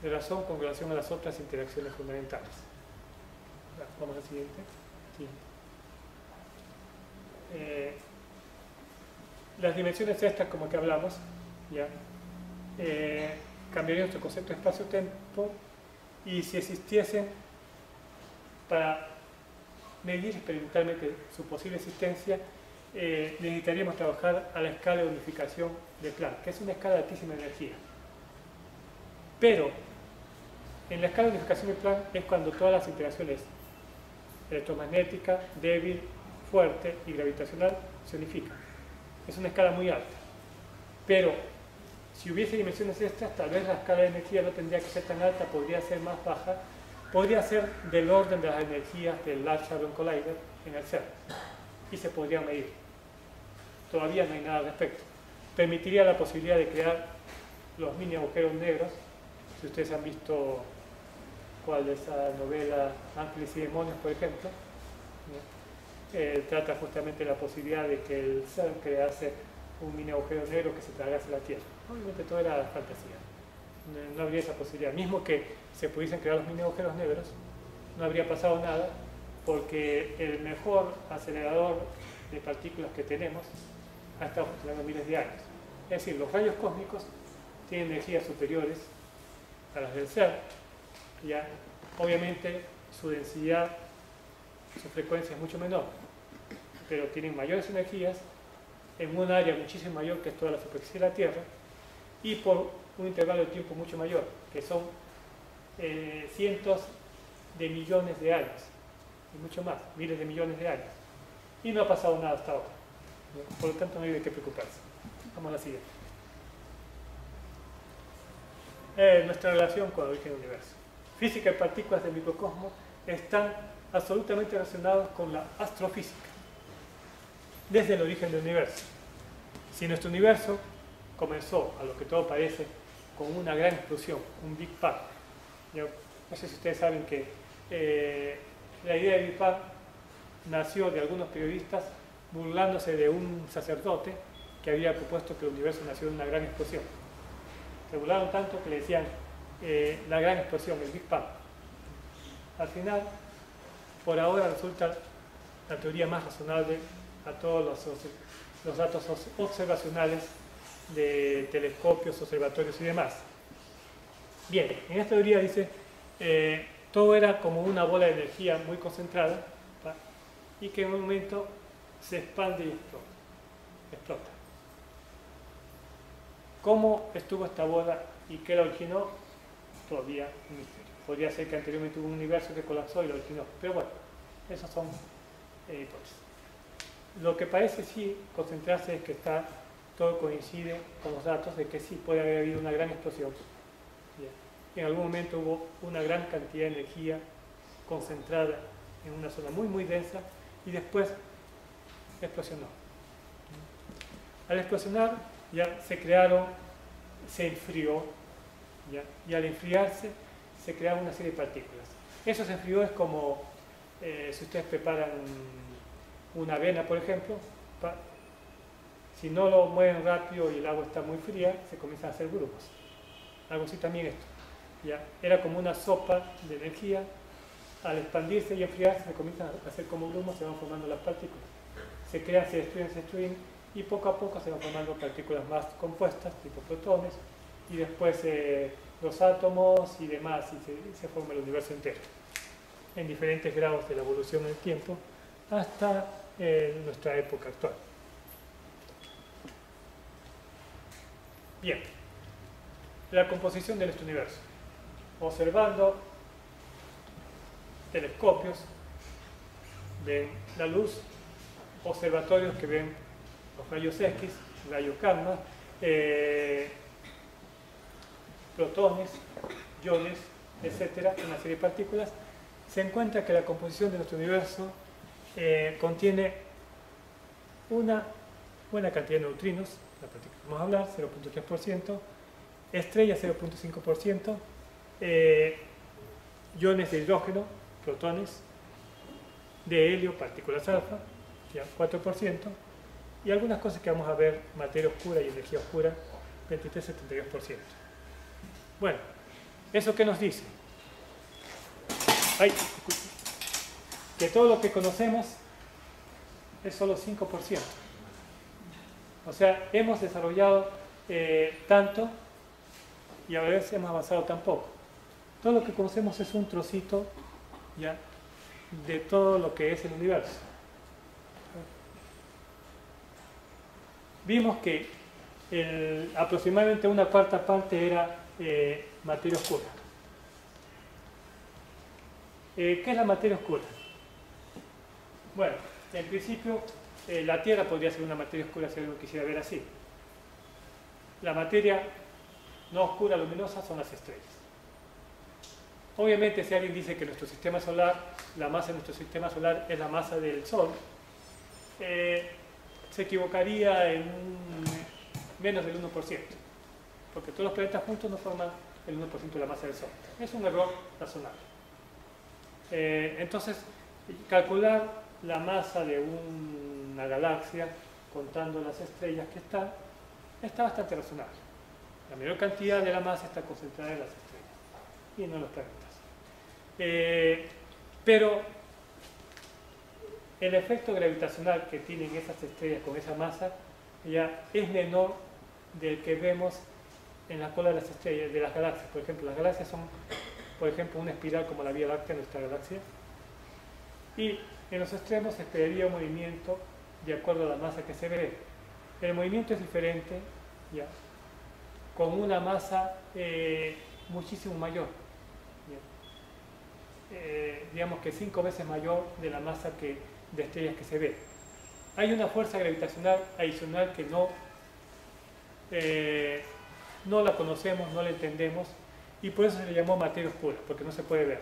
Speaker 2: razón con relación a las otras interacciones fundamentales. Vamos al siguiente. Sí. Las dimensiones estas, como que hablamos, ¿ya? Cambiaría nuestro concepto de espacio-tiempo, y si existiesen, para medir experimentalmente su posible existencia, necesitaríamos trabajar a la escala de unificación de Planck, que es una escala de altísima energía. Pero en la escala de unificación de Planck es cuando todas las interacciones electromagnética, débil, fuerte y gravitacional se unifican. Es una escala muy alta. Pero si hubiese dimensiones extras, tal vez la escala de energía no tendría que ser tan alta, podría ser más baja, podría ser del orden de las energías del Large Hadron Collider en el CERN, y se podría medir. Todavía no hay nada al respecto. Permitiría la posibilidad de crear los mini agujeros negros. Si ustedes han visto cuál de esa novela Ángeles y Demonios, por ejemplo, trata justamente de la posibilidad de que el CERN crease un mini agujero negro que se tragase la Tierra. Obviamente todo era fantasía. No habría esa posibilidad. Mismo que se pudiesen crear los mini agujeros negros, no habría pasado nada, porque el mejor acelerador de partículas que tenemos ha estado funcionando miles de años. Es decir, los rayos cósmicos tienen energías superiores a las del CERN. Ya, obviamente su densidad, su frecuencia es mucho menor, pero tienen mayores energías en un área muchísimo mayor que es toda la superficie de la Tierra, y por un intervalo de tiempo mucho mayor, que son cientos de millones de años, y mucho más, miles de millones de años. Y no ha pasado nada hasta ahora. Por lo tanto, no hay de qué preocuparse. Vamos a la siguiente. Nuestra relación con el origen del universo. Física y partículas del microcosmos están absolutamente relacionados con la astrofísica, desde el origen del universo. Si nuestro universo comenzó, a lo que todo parece, con una gran explosión, un Big Bang. Yo no sé si ustedes saben que la idea de Big Bang nació de algunos periodistas burlándose de un sacerdote que había propuesto que el universo nació de una gran explosión. Se burlaron tanto que le decían la gran explosión, el Big Bang. Al final, por ahora resulta la teoría más razonable a todos los datos observacionales de telescopios, observatorios y demás. Bien, en esta teoría dice todo era como una bola de energía muy concentrada, ¿va? Y que en un momento se expande y explota. ¿Cómo estuvo esta bola y qué la originó? Todavía un misterio. Podría ser que anteriormente hubo un universo que colapsó y lo originó, pero bueno, esas son hipótesis. Lo que parece sí concentrarse es que todo coincide con los datos de que sí puede haber habido una gran explosión. En algún momento hubo una gran cantidad de energía concentrada en una zona muy muy densa y después explosionó. Al explosionar ya se enfrió, ¿ya? Y al enfriarse se crearon una serie de partículas. Eso se enfrió es como si ustedes preparan una avena, por ejemplo, si no lo mueven rápido y el agua está muy fría, se comienzan a hacer grumos. Algo así también esto. ¿Ya? Era como una sopa de energía, al expandirse y enfriarse se comienzan a hacer como grumos, se van formando las partículas. Se crean, se destruyen, y poco a poco se van formando partículas más compuestas, tipo protones, y después los átomos y demás, y se forma el universo entero, en diferentes grados de la evolución del tiempo, hasta nuestra época actual. Bien, la composición de nuestro universo. Observando telescopios ven la luz, observatorios que ven los rayos X, rayos gamma, protones, iones, etcétera, una serie de partículas. Se encuentra que la composición de nuestro universo contiene una buena cantidad de neutrinos, la partícula que vamos a hablar, 0.3%, estrellas 0.5%, iones de hidrógeno, protones, de helio, partículas alfa, ya 4%, y algunas cosas que vamos a ver, materia oscura y energía oscura, 23-72%. Bueno, ¿eso qué nos dice? Ay, que todo lo que conocemos es solo 5%. O sea, hemos desarrollado tanto y a veces hemos avanzado tan poco. Todo lo que conocemos es un trocito ya de todo lo que es el universo. Vimos que aproximadamente una cuarta parte era materia oscura. ¿Qué es la materia oscura? Bueno, en principio la Tierra podría ser una materia oscura si alguien lo quisiera ver así. La materia no oscura luminosa son las estrellas. Obviamente, si alguien dice que nuestro sistema solar, la masa de nuestro sistema solar es la masa del Sol, se equivocaría en menos del 1%, porque todos los planetas juntos no forman el 1% de la masa del Sol. Es un error razonable. Entonces, calcular la masa de una galaxia contando las estrellas que está bastante razonable. La mayor cantidad de la masa está concentrada en las estrellas y no en los planetas. Pero el efecto gravitacional que tienen esas estrellas con esa masa ya es menor del que vemos en la cola de las estrellas, de las galaxias. Por ejemplo, las galaxias son, por ejemplo, una espiral como la Vía Láctea, nuestra galaxia, y en los extremos se esperaría un movimiento de acuerdo a la masa que se ve. El movimiento es diferente, ya, con una masa muchísimo mayor, digamos que 5 veces mayor de la masa de estrellas que se ve. Hay una fuerza gravitacional adicional que no la conocemos, no la entendemos, y por eso se le llamó materia oscura, porque no se puede ver.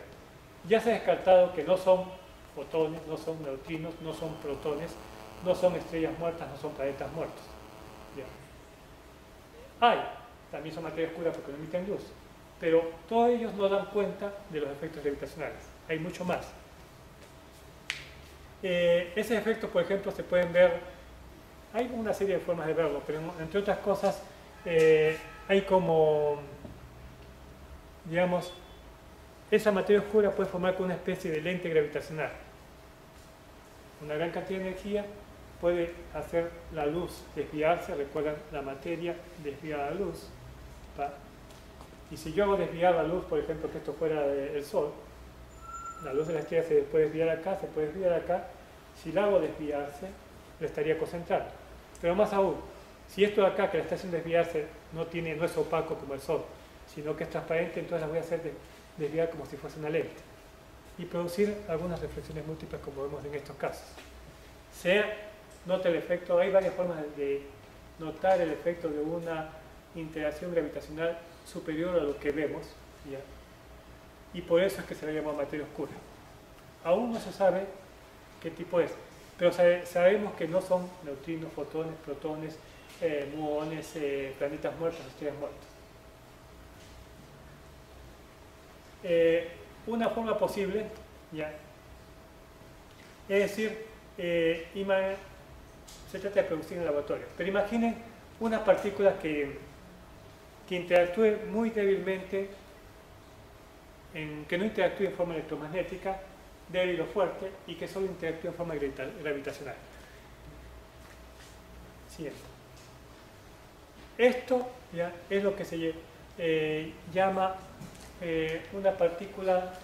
Speaker 2: Ya se ha descartado que no son fotones, no son neutrinos, no son protones, no son estrellas muertas, no son planetas muertos. ¿Ya? También son materia oscura porque no emiten luz, pero todos ellos no dan cuenta de los efectos gravitacionales. Hay mucho más. Esos efectos, por ejemplo, se pueden ver, hay una serie de formas de verlo, pero entre otras cosas hay como, digamos, esa materia oscura puede formar con una especie de lente gravitacional. Una gran cantidad de energía puede hacer la luz desviarse. Recuerdan, la materia desvía la luz, ¿va? Y si yo hago desviar la luz, por ejemplo, que esto fuera el Sol, la luz de la estrella se puede desviar acá, se puede desviar acá. Si la hago desviarse, la estaría concentrando. Pero más aún, si esto de acá que la está haciendo desviarse no es opaco como el Sol, sino que es transparente, entonces la voy a hacer desviar como si fuese una lente y producir algunas reflexiones múltiples como vemos en estos casos. Nota el efecto, hay varias formas de notar el efecto de una interacción gravitacional superior a lo que vemos, ¿ya? Y por eso es que se le llama materia oscura. Aún no se sabe qué tipo es, pero sabemos que no son neutrinos, fotones, protones, muones, planetas muertos, estrellas muertas. Una forma posible, ¿ya? Es decir, se trata de producir en el laboratorio, pero imaginen una partícula que interactúe muy débilmente, que no interactúe en forma electromagnética, débil o fuerte, y que solo interactúe en forma gravitacional. Siguiente. Esto ya es lo que se llama una partícula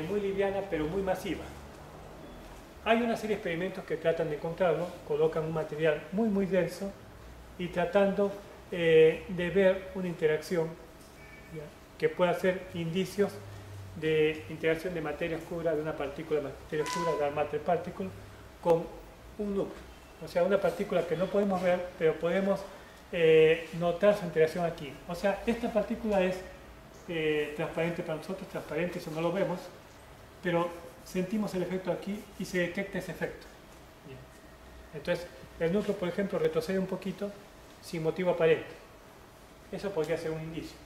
Speaker 2: muy liviana pero muy masiva. Hay una serie de experimentos que tratan de encontrarlo, colocan un material muy denso y tratando de ver una interacción, ¿ya?, que pueda ser indicios de interacción de materia oscura de una partícula de materia oscura, dark matter particle, con un núcleo. O sea, una partícula que no podemos ver, pero podemos notar su interacción aquí. O sea, esta partícula es transparente para nosotros, transparente, eso no lo vemos, pero sentimos el efecto aquí y se detecta ese efecto. Bien. Entonces, el núcleo, por ejemplo, retrocede un poquito sin motivo aparente. Eso podría ser un indicio.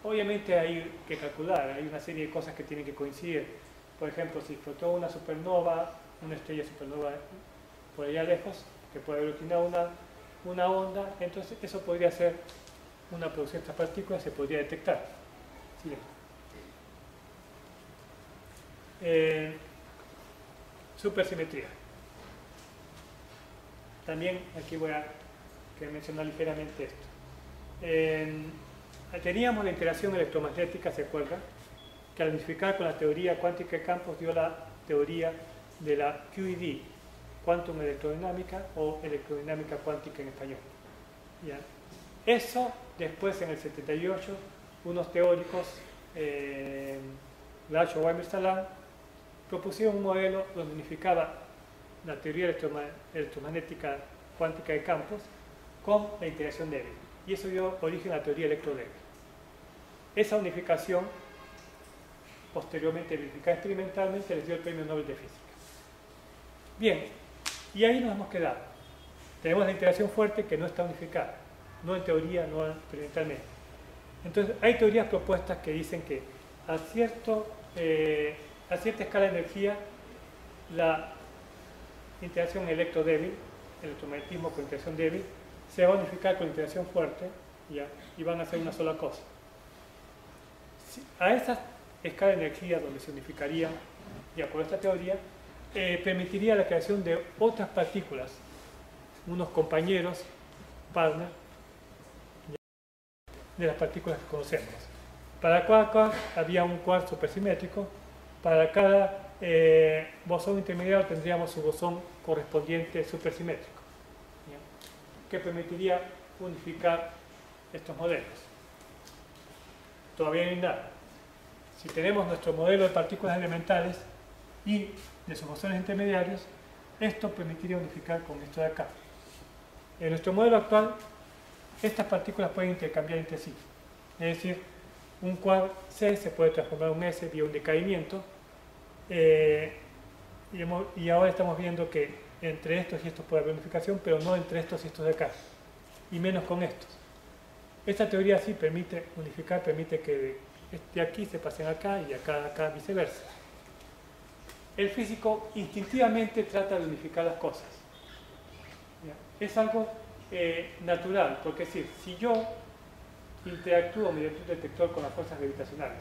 Speaker 2: Obviamente hay que calcular, hay una serie de cosas que tienen que coincidir. Por ejemplo, si explotó una supernova, una estrella supernova por allá lejos, que puede aglutinar una onda, entonces eso podría ser una producción de estas partículas, se podría detectar. ¿Sí? Supersimetría. También aquí voy a mencionar ligeramente esto. Teníamos la interacción electromagnética, ¿se acuerdan? Que al unificar con la teoría cuántica de campos dio la teoría de la QED, Quantum Electrodinámica o Electrodinámica Cuántica en español. ¿Ya? Eso después en el 78 unos teóricos, Glashow, Weimer, Salam, propusieron un modelo donde unificaba la teoría electromagnética cuántica de campos con la interacción débil. Y eso dio origen a la teoría electrodébil. Esa unificación, posteriormente verificada experimentalmente, les dio el premio Nobel de Física. Bien, y ahí nos hemos quedado. Tenemos la interacción fuerte que no está unificada, no en teoría, no experimentalmente. Entonces, hay teorías propuestas que dicen que a cierta escala de energía, la interacción electrodébil, electromagnetismo con interacción débil, se va a unificar con interacción fuerte, ¿ya? Y van a hacer una sola cosa. A esa escala de energía donde se unificaría, ya por esta teoría, permitiría la creación de otras partículas, unos compañeros, partner, de las partículas que conocemos. Para cada quark había un quark supersimétrico, para cada bosón intermediario tendríamos su bosón correspondiente supersimétrico, ¿ya? Que permitiría unificar estos modelos. Todavía no hay nada. Si tenemos nuestro modelo de partículas elementales y de sus bosones intermediarios, esto permitiría unificar con esto de acá. En nuestro modelo actual, estas partículas pueden intercambiar entre sí. Es decir, un quark C se puede transformar en un S vía un decaimiento. Y ahora estamos viendo que entre estos y estos puede haber unificación, pero no entre estos y estos de acá. Y menos con estos. Esta teoría sí permite unificar, permite que de aquí se pasen acá y acá viceversa. El físico instintivamente trata de unificar las cosas. ¿Ya? Es algo natural, porque es decir, si yo interactúo mediante un detector con las fuerzas gravitacionales,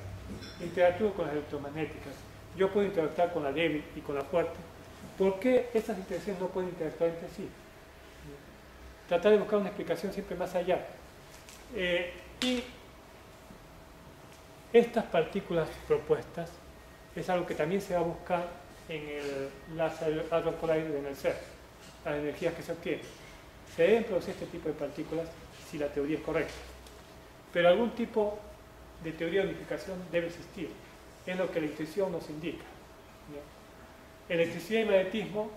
Speaker 2: interactúo con las electromagnéticas, yo puedo interactuar con la débil y con la fuerte, ¿por qué esas interacciones no pueden interactuar entre sí? Tratar de buscar una explicación siempre más allá. Y estas partículas propuestas es algo que también se va a buscar en el Large Hadron Collider en el CERN, las energías que se obtienen. Se deben producir este tipo de partículas si la teoría es correcta. Pero algún tipo de teoría de unificación debe existir. Es lo que la intuición nos indica. ¿Ya? Electricidad y magnetismo,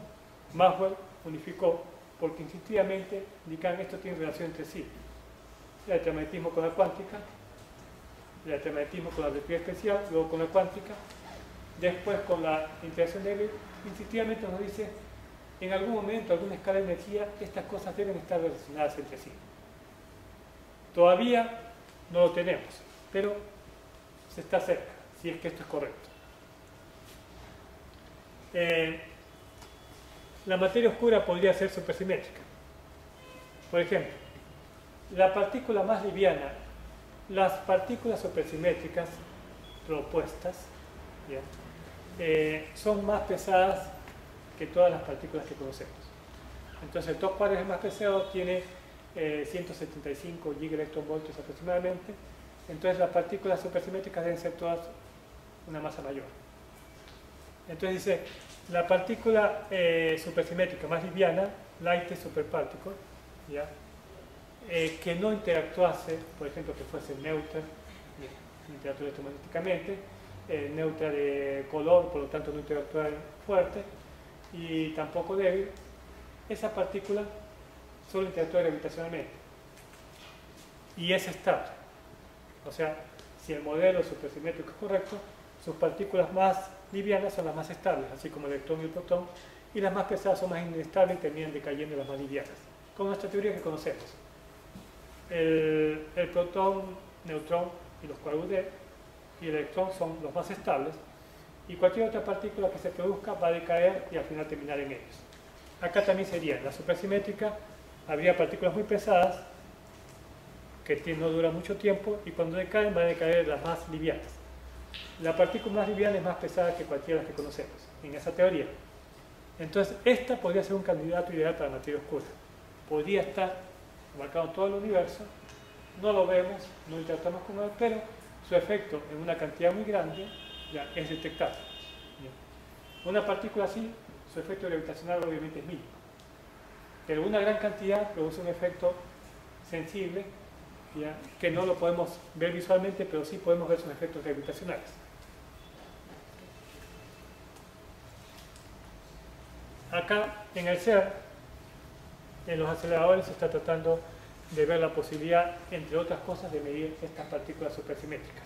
Speaker 2: Maxwell unificó porque instintivamente indican esto tiene relación entre sí. El electromagnetismo con la cuántica, el electromagnetismo con la relatividad especial, luego con la cuántica, después con la interacción débil, instintivamente nos dice en algún momento, alguna escala de energía, estas cosas deben estar relacionadas entre sí. Todavía no lo tenemos, pero se está cerca, si es que esto es correcto. La materia oscura podría ser supersimétrica. Por ejemplo, la partícula más liviana, las partículas supersimétricas propuestas, ¿ya? Son más pesadas que todas las partículas que conocemos. Entonces el top quark es el más pesado, tiene 175 gigaelectronvoltios aproximadamente. Entonces las partículas supersimétricas deben ser todas una masa mayor. Entonces dice, la partícula supersimétrica más liviana, lightest superparticle, ¿ya? Que no interactuase, por ejemplo, que fuese neutra, interactúa electromagnéticamente, neutra de color, por lo tanto no interactúa fuerte, y tampoco débil, esa partícula solo interactúa gravitacionalmente y es estable. O sea, si el modelo supersimétrico es correcto, sus partículas más livianas son las más estables, así como el electrón y el protón, y las más pesadas son más inestables y terminan decayendo las más livianas, con nuestra teoría que conocemos. El protón, neutrón y los quarks D y el electrón son los más estables, y cualquier otra partícula que se produzca va a decaer y al final terminar en ellos. Acá también sería, en la supersimétrica habría partículas muy pesadas que no duran mucho tiempo y cuando decaen van a decaer las más livianas. La partícula más liviana es más pesada que cualquiera que conocemos en esa teoría. Entonces esta podría ser un candidato ideal para materia oscura. Podría estar abarcado todo el universo, no lo vemos, no interactuamos con él, pero su efecto en una cantidad muy grande ya es detectable. Una partícula así, su efecto gravitacional obviamente es mínimo, pero una gran cantidad produce un efecto sensible, ¿ya?, que no lo podemos ver visualmente, pero sí podemos ver sus efectos gravitacionales. Acá en el CERN, en los aceleradores se está tratando de ver la posibilidad, entre otras cosas, de medir estas partículas supersimétricas.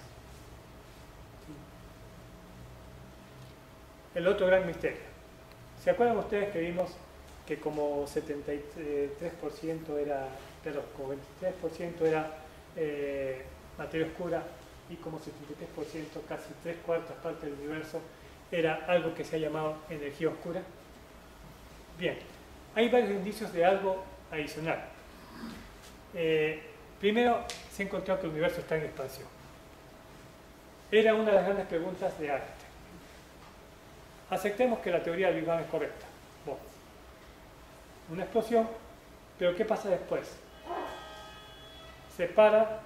Speaker 2: El otro gran misterio. ¿Se acuerdan ustedes que vimos que como 73% era, perdón, como 23% era materia oscura y como 73%, casi 3/4 partes del universo, era algo que se ha llamado energía oscura? Bien, hay varios indicios de algo adicional. Primero, se ha encontrado que el universo está en expansión. Era una de las grandes preguntas de Einstein. Aceptemos que la teoría del Big Bang es correcta. Bueno, una explosión, pero ¿qué pasa después? Se para,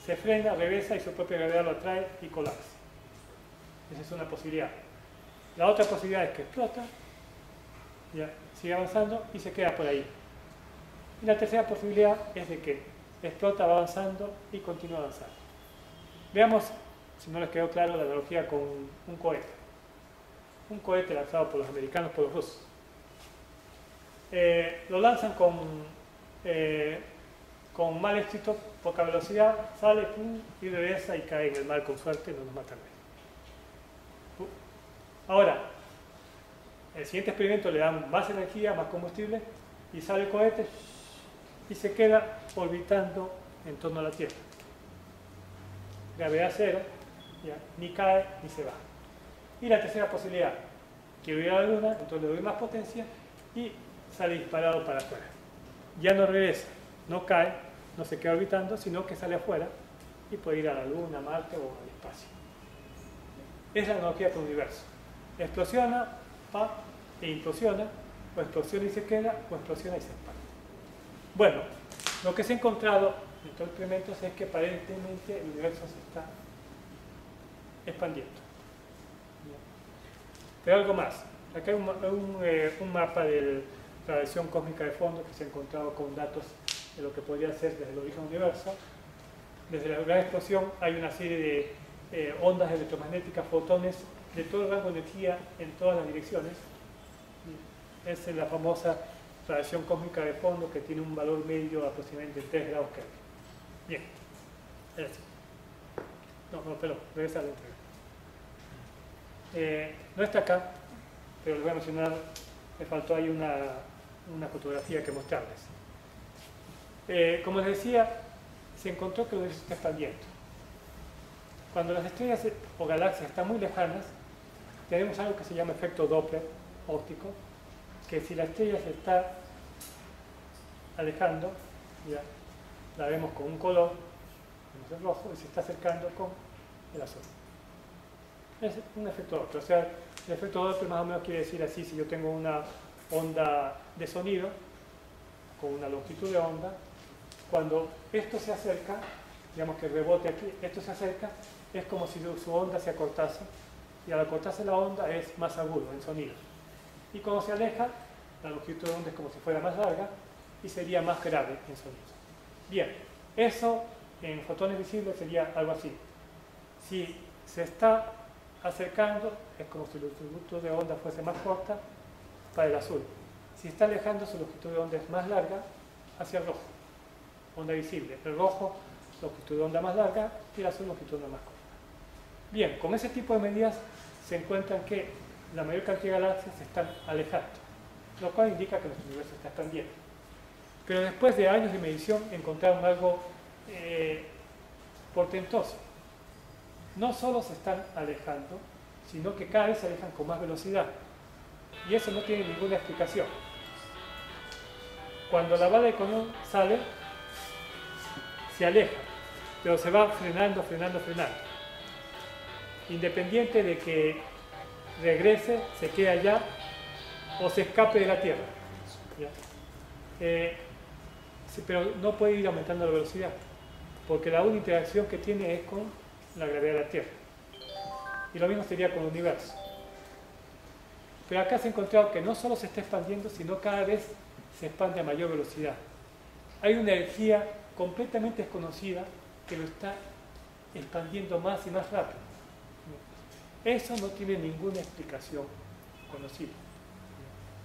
Speaker 2: se frena, regresa y su propia gravedad lo atrae y colapsa. Esa es una posibilidad. La otra posibilidad es que explota, ya, sigue avanzando y se queda por ahí. Y la tercera posibilidad es de que explota, va avanzando y continúa avanzando. Veamos, si no les quedó claro, la analogía con un cohete. Un cohete lanzado por los americanos, por los rusos. Lo lanzan con mal éxito, poca velocidad, sale pum, y regresa y cae en el mar con suerte, no nos mata a nadie. Ahora, el siguiente experimento le dan más energía, más combustible, y sale el cohete y se queda orbitando en torno a la Tierra. Gravedad cero, ya, ni cae ni se va. Y la tercera posibilidad, que hubiera la Luna, entonces le doy más potencia y sale disparado para afuera. Ya no regresa, no cae, no se queda orbitando, sino que sale afuera y puede ir a la Luna, a Marte o al espacio. Es la analogía con el universo. Explosiona, e implosiona, o explosiona y se queda, o explosiona y se expande. Bueno, lo que se ha encontrado en estos experimentos es que aparentemente el universo se está expandiendo. Pero algo más. Acá hay un mapa de la radiación cósmica de fondo que se ha encontrado con datos de lo que podría ser desde el origen del universo. Desde la gran explosión hay una serie de ondas electromagnéticas, fotones, de todo el rango de energía en todas las direcciones. Esa es la famosa radiación cósmica de fondo que tiene un valor medio aproximadamente de 3 grados Kelvin. Bien, es así. Perdón, regresa a la entrega. No está acá, pero les voy a mencionar, me faltó ahí una fotografía que mostrarles. Como les decía, se encontró que el universo está expandiendo. Cuando las estrellas o galaxias están muy lejanas, tenemos algo que se llama efecto Doppler óptico, que si la estrella se está alejando, ya la vemos con un color, el rojo, y se está acercando con el azul. Es un efecto Doppler. O sea, el efecto Doppler más o menos quiere decir así: si yo tengo una onda de sonido con una longitud de onda, cuando esto se acerca, digamos que el rebote aquí, esto se acerca, es como si su onda se acortase, y al acortarse la onda es más agudo en sonido. Y cuando se aleja, la longitud de onda es como si fuera más larga y sería más grave en sonido. Bien, eso en fotones visibles sería algo así. Si se está acercando, es como si la longitud de onda fuese más corta para el azul. Si está alejando, su longitud de onda es más larga hacia el rojo, onda visible. El rojo, longitud de onda más larga, y el azul, longitud de onda más corta. Bien, con ese tipo de medidas se encuentran que la mayor cantidad de galaxias se están alejando, lo cual indica que nuestro universo está expandiendo. Pero después de años de medición encontraron algo portentoso. No solo se están alejando, sino que cada vez se alejan con más velocidad. Y eso no tiene ninguna explicación. Cuando la bala de Conon sale, se aleja, pero se va frenando, frenando, frenando. Independiente de que regrese, se quede allá o se escape de la Tierra. Pero no puede ir aumentando la velocidad, porque la única interacción que tiene es con la gravedad de la Tierra. Y lo mismo sería con el universo. Pero acá se ha encontrado que no solo se está expandiendo, sino cada vez se expande a mayor velocidad. Hay una energía completamente desconocida que lo está expandiendo más y más rápido. Eso no tiene ninguna explicación conocida.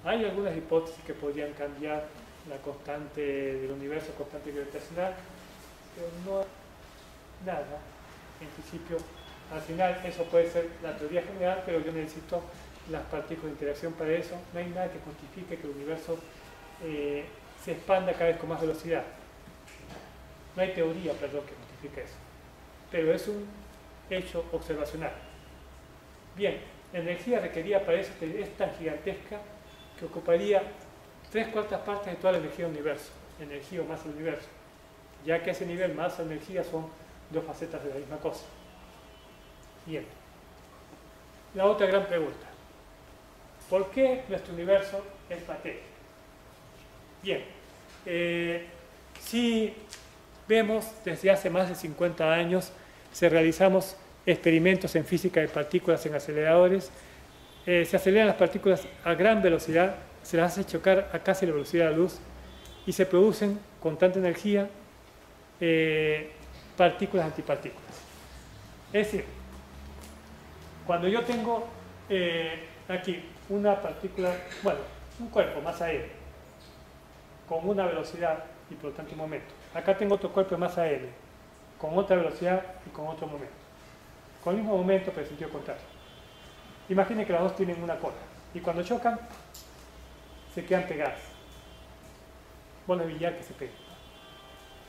Speaker 2: Hay algunas hipótesis que podrían cambiar la constante del universo, constante gravitacional, pero no nada. En principio, al final eso puede ser la teoría general, pero yo necesito las partículas de interacción para eso. No hay nada que justifique que el universo se expanda cada vez con más velocidad. No hay teoría, perdón, que justifique eso. Pero es un hecho observacional. Bien, la energía requerida para eso es tan gigantesca que ocuparía 3/4 partes de toda la energía del universo, energía o masa del universo, ya que a ese nivel masa y energía son dos facetas de la misma cosa. Bien, la otra gran pregunta: ¿por qué nuestro universo es materia? Bien, si vemos desde hace más de 50 años, se realizamos experimentos en física de partículas en aceleradores, se aceleran las partículas a gran velocidad, se las hace chocar a casi la velocidad de la luz y se producen con tanta energía partículas antipartículas. Es decir, cuando yo tengo aquí una partícula, bueno, un cuerpo, masa m, con una velocidad y por lo tanto un momento. Acá tengo otro cuerpo de masa m, con otra velocidad y con otro momento. Con el mismo momento, pero en sentido contrario. Imaginen que las dos tienen una cola y cuando chocan se quedan pegadas. Bolas de billar que se pegan.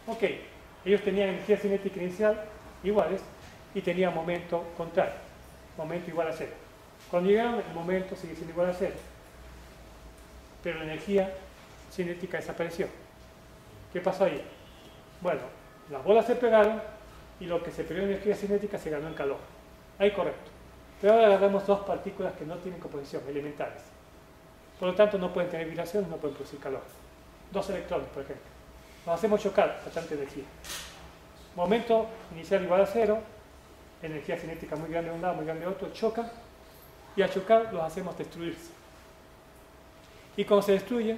Speaker 2: Ok, ellos tenían energía cinética inicial iguales y tenían momento contrario, momento igual a cero. Cuando llegaron, el momento sigue siendo igual a cero, pero la energía cinética desapareció. ¿Qué pasó ahí? Bueno, las bolas se pegaron y lo que se perdió en energía cinética se ganó en calor. Ahí correcto. Pero ahora agarramos dos partículas que no tienen composición, elementales. Por lo tanto, no pueden tener vibraciones, no pueden producir calor. Dos electrones, por ejemplo. Los hacemos chocar a tanta energía. Momento inicial igual a cero, energía cinética muy grande de un lado, muy grande de otro, chocan, y al chocar los hacemos destruirse. Y cuando se destruyen,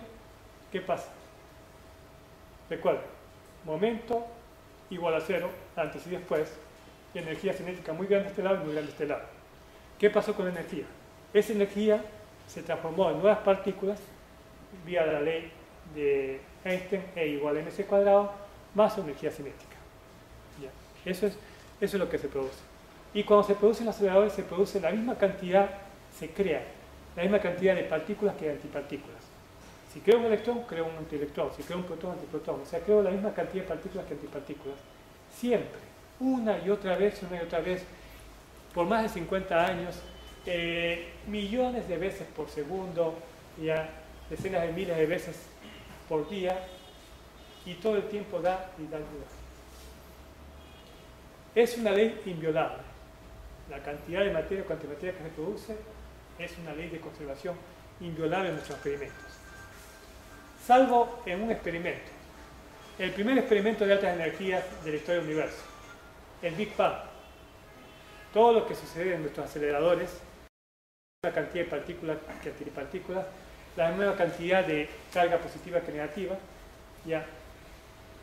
Speaker 2: ¿qué pasa? Recuerden, momento igual a cero, antes y después, y energía cinética muy grande de este lado y muy grande de este lado. ¿Qué pasó con la energía? Esa energía se transformó en nuevas partículas vía la ley de Einstein, E igual a mc cuadrado, más energía cinética. ¿Ya? Eso es lo que se produce. Y cuando se producen los aceleradores, se produce la misma cantidad, se crea la misma cantidad de partículas que de antipartículas. Si creo un electrón, creo un antielectrón. Si creo un protón, antiprotón. O sea, creo la misma cantidad de partículas que antipartículas. Siempre, una y otra vez, por más de 50 años, millones de veces por segundo, ya decenas de miles de veces por día, y todo el tiempo da y da y da. Es una ley inviolable. La cantidad de materia o antimateria que se produce es una ley de conservación inviolable en nuestros experimentos. Salvo en un experimento. El primer experimento de altas energías de la historia del universo. El Big Bang. Todo lo que sucede en nuestros aceleradores, la cantidad de partículas que antipartículas, la misma cantidad de carga positiva que negativa, ya.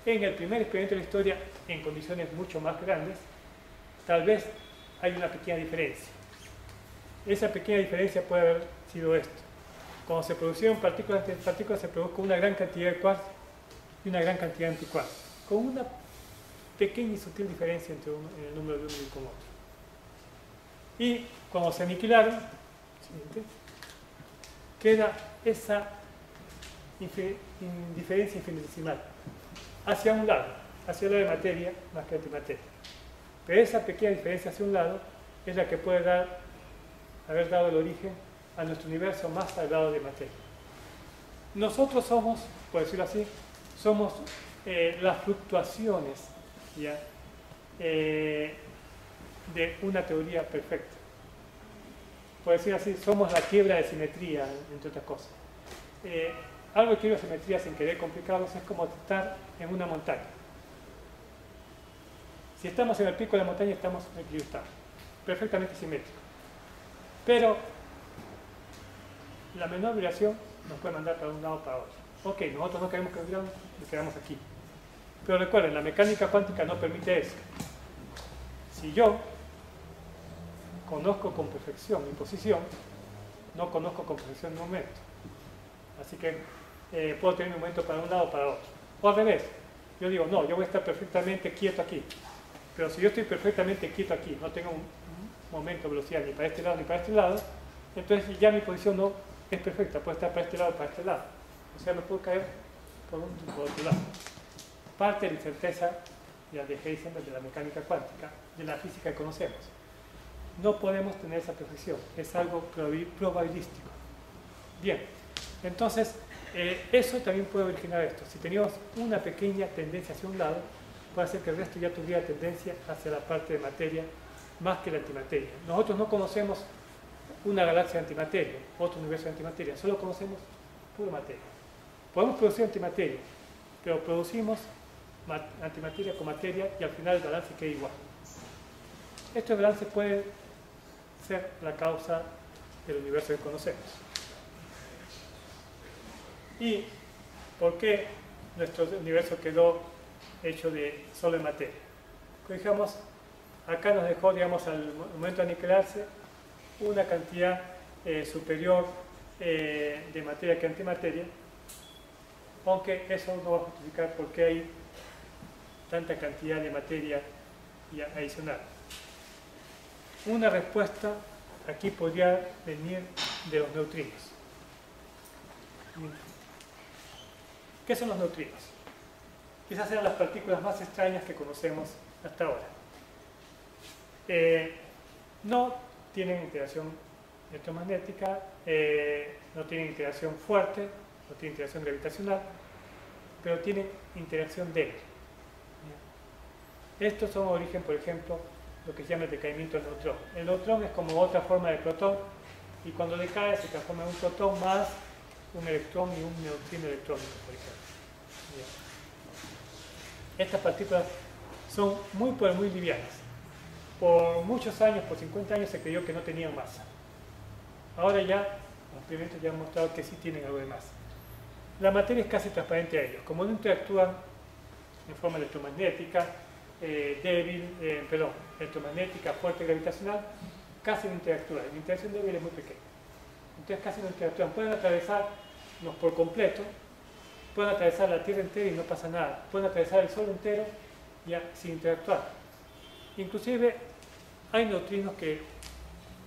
Speaker 2: En el primer experimento de la historia, en condiciones mucho más grandes, tal vez hay una pequeña diferencia. esa pequeña diferencia puede haber sido esto. Cuando se producieron partículas se produjo una gran cantidad de quarks y una gran cantidad de antiquarks, con una pequeña y sutil diferencia entre el número de uno y con otro. Y cuando se aniquilaron, queda esa diferencia infinitesimal hacia un lado, hacia el lado de materia más que antimateria. Pero esa pequeña diferencia hacia un lado es la que puede haber dado el origen a nuestro universo más sagrado de materia. Nosotros somos, por decirlo así, somos las fluctuaciones, ¿ya? De una teoría perfecta. Por decir así, somos la quiebra de simetría, entre otras cosas. Algo de quiebra de simetría, sin querer complicarlos, es como estar en una montaña. Si estamos en el pico de la montaña, estamos equilibrados, perfectamente simétricos. Pero la menor vibración nos puede mandar para un lado o para otro. Ok, nosotros no queremos que nos quedamos aquí. Pero recuerden, la mecánica cuántica no permite eso. Si yo conozco con perfección mi posición, no conozco con perfección mi momento. Así que puedo tener un momento para un lado o para otro. O al revés, yo digo, no, yo voy a estar perfectamente quieto aquí. Pero si yo estoy perfectamente quieto aquí, no tengo un momento de velocidad ni para este lado ni para este lado, entonces ya mi posición no es perfecta, puede estar para este lado o para este lado. O sea, me puedo caer por un o por otro lado. Parte de la incerteza de Heisenberg, de la mecánica cuántica, de la física que conocemos. No podemos tener esa perfección, es algo probabilístico. Bien, entonces eso también puede originar esto. Si teníamos una pequeña tendencia hacia un lado, puede hacer que el resto ya tuviera tendencia hacia la parte de materia más que la antimateria. Nosotros no conocemos una galaxia de antimateria, otro universo de antimateria, solo conocemos pura materia. Podemos producir antimateria, pero producimos antimateria con materia y al final el balance queda igual. Este balance puede ser la causa del universo que conocemos. ¿Y por qué nuestro universo quedó hecho solo de materia? Digamos, acá nos dejó, digamos, al momento de aniquilarse, una cantidad superior de materia que antimateria, aunque eso no va a justificar por qué hay tanta cantidad de materia adicional. Una respuesta aquí podría venir de los neutrinos. ¿Qué son los neutrinos? Quizás sean las partículas más extrañas que conocemos hasta ahora. No tienen interacción electromagnética, no tienen interacción fuerte, no tienen interacción gravitacional, pero tienen interacción débil. Estos son origen, por ejemplo, lo que se llama el decaimiento del neutrón. El neutrón es como otra forma de protón y cuando decae se transforma en un protón más un electrón y un neutrino electrónico, por ejemplo. Estas partículas son muy livianas. Por muchos años, por 50 años, se creyó que no tenían masa. Ahora ya, los experimentos ya han mostrado que sí tienen algo de masa. La materia es casi transparente a ellos. Como no interactúan en forma electromagnética, electromagnética, fuerte, gravitacional, casi no interactúan. La interacción débil es muy pequeña. Entonces casi no interactúan. Pueden atravesarnos por completo, pueden atravesar la Tierra entera y no pasa nada. Pueden atravesar el Sol entero ya sin interactuar. Inclusive hay neutrinos que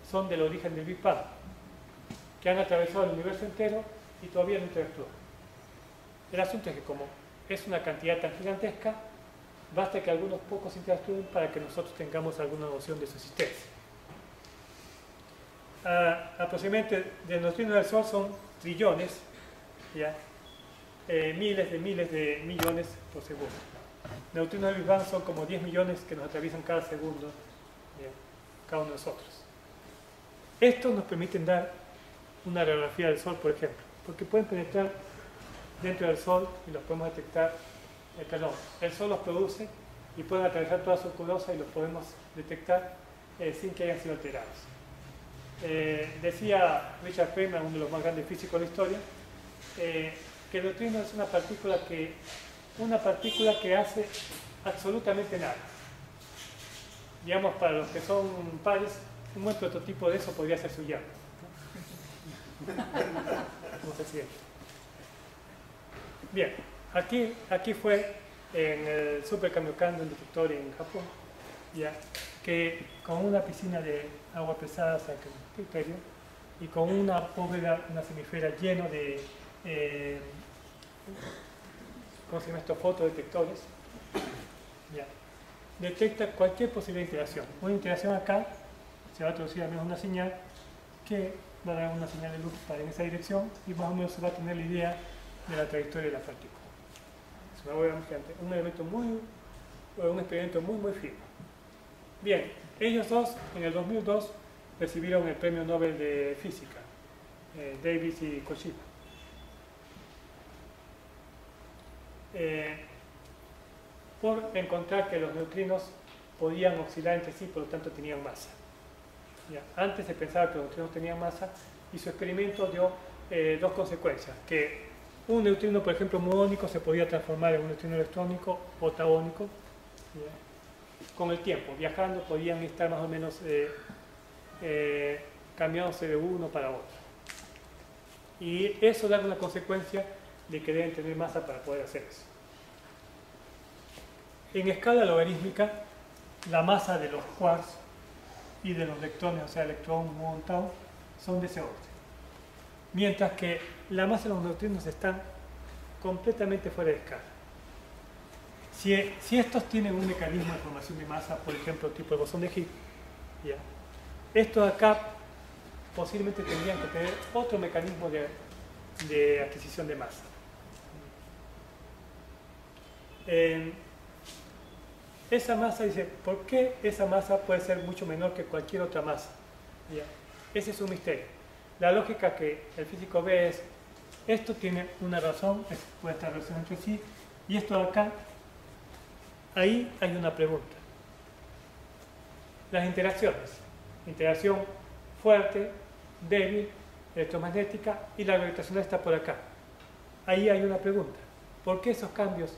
Speaker 2: son del origen del Big Bang, que han atravesado el universo entero y todavía no interactúan. El asunto es que como es una cantidad tan gigantesca, basta que algunos pocos interactúen para que nosotros tengamos alguna noción de su existencia. Aproximadamente de neutrinos del Sol son trillones, ¿ya? Miles de millones por segundo. Neutrinos del Big Bang son como 10 millones que nos atraviesan cada segundo, ¿ya? Cada uno de nosotros. Estos nos permiten dar una radiografía del Sol, por ejemplo, porque pueden penetrar dentro del Sol y los podemos detectar. El Sol los produce y pueden atravesar toda su curiosa y los podemos detectar sin que hayan sido alterados. Decía Richard Feynman, uno de los más grandes físicos de la historia, que el neutrino es una partícula que hace absolutamente nada. Digamos, para los que son pares, Un buen prototipo de eso podría ser Suyama, ¿no? No sé si es. Bien, aquí fue en el Super Kamiokando, un detector en Japón, ya, que con una piscina de agua pesada saca un criterio y con una bóveda, una semifera lleno de ¿cómo se llama esto? Fotodetectores, ya, detecta cualquier posible interacción. Una interacción acá se va a traducir al menos una señal que va a dar una señal de luz para en esa dirección y más o menos se va a tener la idea de la trayectoria de la partícula. Es una bóveda gigante, un elemento un experimento muy fino. Bien, ellos dos en el 2002 recibieron el premio Nobel de Física, Davis y Kojima. Por encontrar que los neutrinos podían oscilar entre sí, por lo tanto tenían masa. Ya, antes se pensaba que los neutrinos tenían masa y su experimento dio dos consecuencias, que un neutrino, por ejemplo, muónico se podía transformar en un neutrino electrónico o tauónico. Ya, con el tiempo, viajando, podían estar más o menos cambiándose de uno para otro. Y eso da una consecuencia de que deben tener masa para poder hacer eso. En escala logarítmica, la masa de los quarks y de los lectrones, o sea, electrón, muón, tau, son de ese orden. Mientras que la masa de los neutrinos están completamente fuera de escala. Si estos tienen un mecanismo de formación de masa, por ejemplo, tipo el bosón de Higgs, ¿ya? Estos acá posiblemente tendrían que tener otro mecanismo de adquisición de masa. Esa masa dice, ¿por qué esa masa puede ser mucho menor que cualquier otra masa? ¿Ya? Ese es un misterio. La lógica que el físico ve es, esto tiene una razón, puede estar relacionado entre sí, y esto de acá, ahí hay una pregunta. Las interacciones, interacción fuerte, débil, electromagnética, y la gravitacional está por acá. Ahí hay una pregunta. ¿Por qué esos cambios,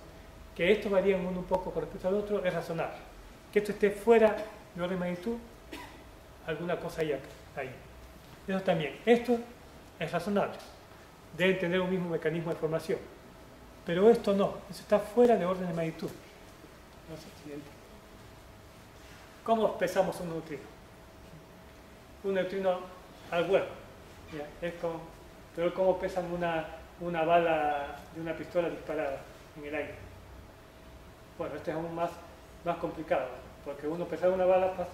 Speaker 2: que estos varían uno un poco con respecto al otro, es razonable? Que esto esté fuera de orden de magnitud, alguna cosa hay acá, ahí. Eso también. Esto es razonable. Deben tener un mismo mecanismo de formación. Pero esto no. Eso está fuera de orden de magnitud. No sé, siguiente. ¿Cómo expresamos un neutrino? Un neutrino al huevo. Pero ¿cómo pesan una bala de una pistola disparada en el aire? Bueno, este es aún más complicado, porque uno pesar una bala, pues,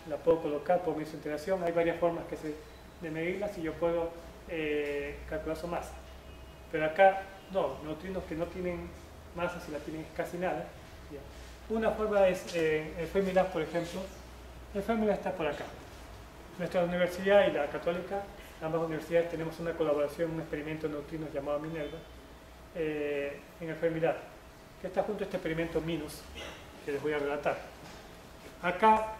Speaker 2: la puedo colocar por mi interacción, hay varias formas de medirlas y yo puedo calcular su masa. Pero acá, no, neutrinos que no tienen masa, si la tienen casi nada. ¿Ya? Una forma es el Fermilab, por ejemplo. El Fermilab está por acá. Nuestra universidad y la Católica, ambas universidades, tenemos una colaboración, un experimento de neutrinos llamado Minerva, en el Fermilab, que está junto a este experimento MINUS, que les voy a relatar. Acá,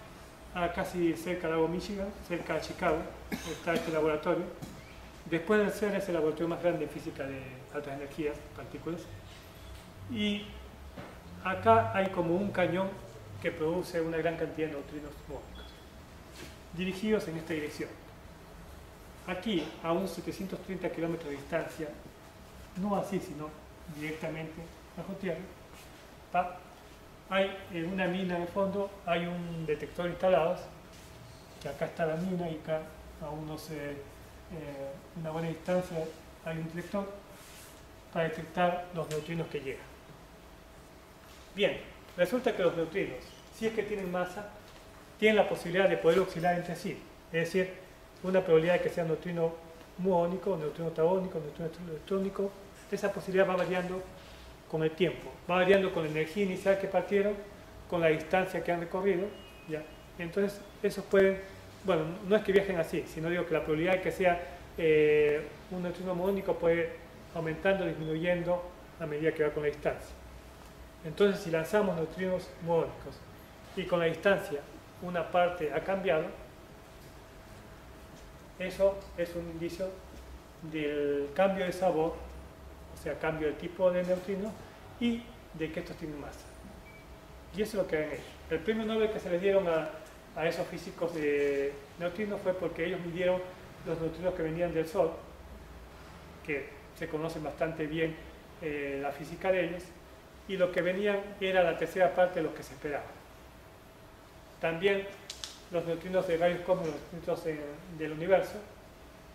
Speaker 2: casi cerca de lago Michigan, cerca de Chicago, está este laboratorio. Después del CERN es el laboratorio más grande en física de altas energías, partículas. Y acá hay como un cañón que produce una gran cantidad de neutrinos muónicos, dirigidos en esta dirección. Aquí, a unos 730 kilómetros de distancia, no así, sino directamente bajo tierra, hay en una mina en el fondo, hay un detector instalado, que acá está la mina y acá a una buena distancia hay un detector para detectar los neutrinos que llegan. Bien, resulta que los neutrinos, si es que tienen masa, tienen la posibilidad de poder oscilar entre sí, es decir, una probabilidad de que sea un neutrino muónico, un neutrino tauónico, un neutrino electrónico. Esa posibilidad va variando con el tiempo, va variando con la energía inicial que partieron, con la distancia que han recorrido, ¿ya? Entonces, esos pueden, bueno, no es que viajen así, sino digo que la probabilidad de que sea un neutrino muónico puede aumentando, disminuyendo a medida que va con la distancia. Entonces, si lanzamos neutrinos muónicos y con la distancia una parte ha cambiado, eso es un indicio del cambio de sabor, o sea, cambio de tipo de neutrino y de que estos tienen masa. Y eso es lo que han hecho. El premio Nobel que se les dieron a esos físicos de neutrinos fue porque ellos midieron los neutrinos que venían del Sol, que se conocen bastante bien la física de ellos, y lo que venían era la tercera parte de lo que se esperaba. También los neutrinos de rayos cósmicos, los neutrinos del universo,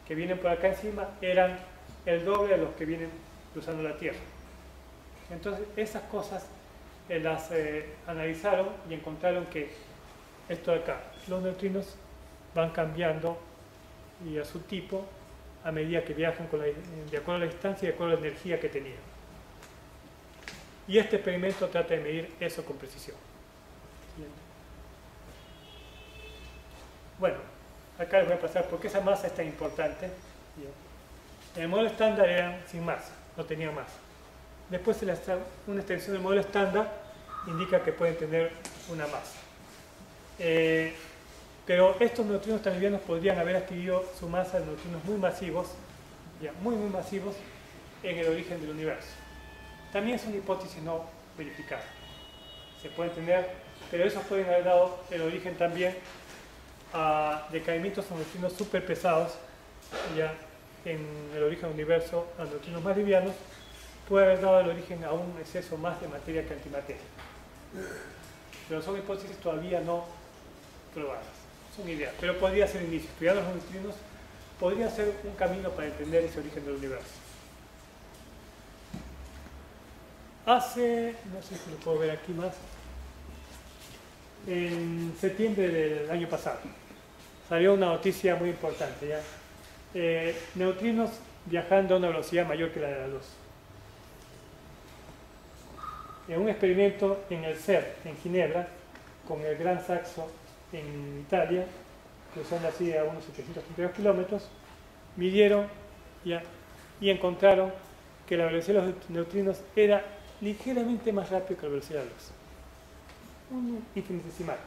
Speaker 2: que vienen por acá encima, eran el doble de los que vienen cruzando la Tierra. Entonces, esas cosas las analizaron y encontraron que esto de acá, los neutrinos van cambiando y a su tipo a medida que viajan de acuerdo a la distancia y de acuerdo a la energía que tenían. Y este experimento trata de medir eso con precisión. Bueno, acá les voy a pasar por qué esa masa es tan importante. En el modelo estándar eran sin masa, no tenían masa. Después una extensión del modelo estándar indica que pueden tener una masa. Pero estos neutrinos tan livianos podrían haber adquirido su masa de neutrinos muy masivos, muy masivos, en el origen del universo. También es una hipótesis no verificada. Se puede tener, pero esos pueden haber dado el origen también a decaimientos de neutrinos súper pesados, ya en el origen del universo, a neutrinos más livianos, puede haber dado el origen a un exceso más de materia que antimateria. Pero son hipótesis todavía no probadas, son ideas, pero podría ser un inicio. Estudiar los neutrinos podría ser un camino para entender ese origen del universo. No sé si lo puedo ver aquí más, en septiembre del año pasado salió una noticia muy importante, ¿ya? Neutrinos viajando a una velocidad mayor que la de la luz. En un experimento en el CERN, en Ginebra, con el Gran Saxo en Italia, cruzando así a unos 732 kilómetros, midieron y encontraron que la velocidad de los neutrinos era ligeramente más rápido que la velocidad de la luz. Un infinitesimal.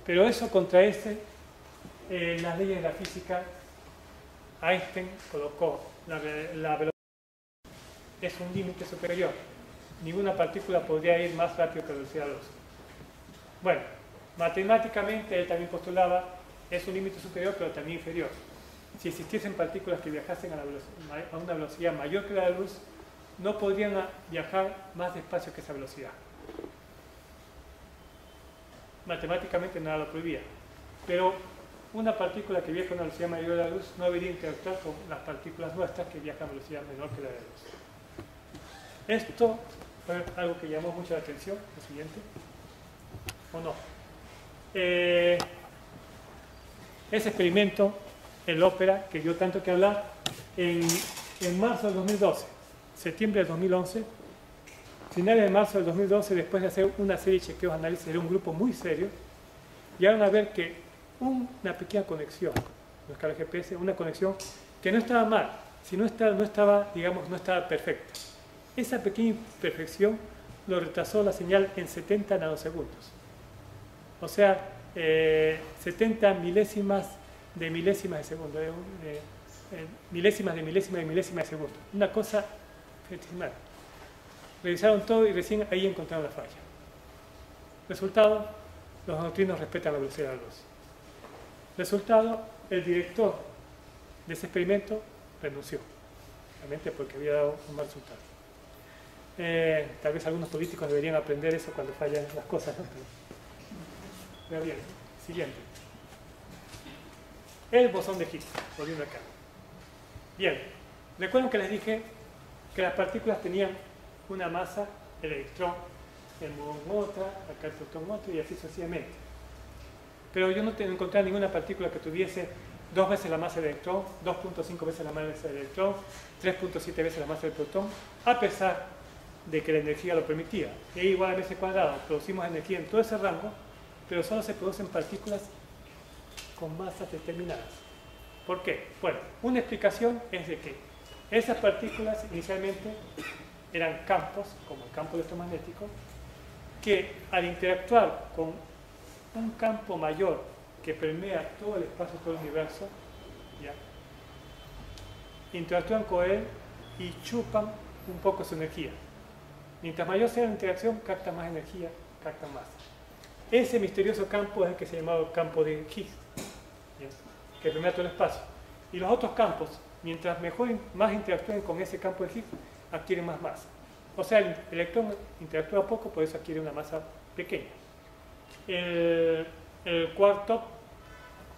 Speaker 2: Pero eso contradice las leyes de la física. Einstein colocó la velocidad es un límite superior. Ninguna partícula podría ir más rápido que la velocidad de la luz. Bueno, matemáticamente él también postulaba es un límite superior pero también inferior. Si existiesen partículas que viajasen a una velocidad mayor que la de la luz, no podrían viajar más despacio que esa velocidad. Matemáticamente nada lo prohibía. Pero una partícula que viaja a una velocidad mayor que la luz no debería interactuar con las partículas nuestras que viajan a velocidad menor que la de la luz. Esto fue algo que llamó mucho la atención, lo siguiente, ¿o no? Ese experimento, el ópera, que dio tanto que hablar, en marzo del 2012, septiembre del 2011, finales de marzo del 2012, después de hacer una serie de chequeos, análisis de un grupo muy serio, llegaron a ver que una pequeña conexión, en la escala GPS, una conexión que no estaba mal, si no estaba perfecta. Esa pequeña imperfección lo retrasó la señal en 70 nanosegundos. O sea, 70 milésimas de milésimas de segundo, milésimas de milésimas de milésimas de segundo. Una cosa infinitesimal. Revisaron todo y recién ahí encontraron la falla. Resultado, los neutrinos respetan la velocidad de la luz. Resultado, el director de ese experimento renunció, realmente porque había dado un mal resultado. Tal vez algunos políticos deberían aprender eso cuando fallan las cosas, ¿no? Pero bien, siguiente. El bosón de Higgs, volviendo acá. Bien, recuerden que les dije que las partículas tenían una masa, el electrón, el muón otra, acá el protón otra y así sucesivamente. Pero yo no encontré ninguna partícula que tuviese 2 veces la masa del electrón, 2.5 veces la masa del electrón, 3.7 veces la masa del protón, a pesar de que la energía lo permitía. E igual a mc cuadrado, producimos energía en todo ese rango, pero solo se producen partículas con masas determinadas. ¿Por qué? Bueno, una explicación es de que esas partículas inicialmente eran campos, como el campo electromagnético, que al interactuar con un campo mayor que permea todo el espacio, todo el universo, ¿ya? Interactúan con él y chupan un poco su energía. Mientras mayor sea la interacción, captan más energía, captan más. ese misterioso campo es el que se llamaba campo de Higgs, ¿ya? Que permea todo el espacio. Y los otros campos, mientras más interactúen con ese campo de Higgs, adquieren más masa. O sea, el electrón interactúa poco, por eso adquiere una masa pequeña. El quark top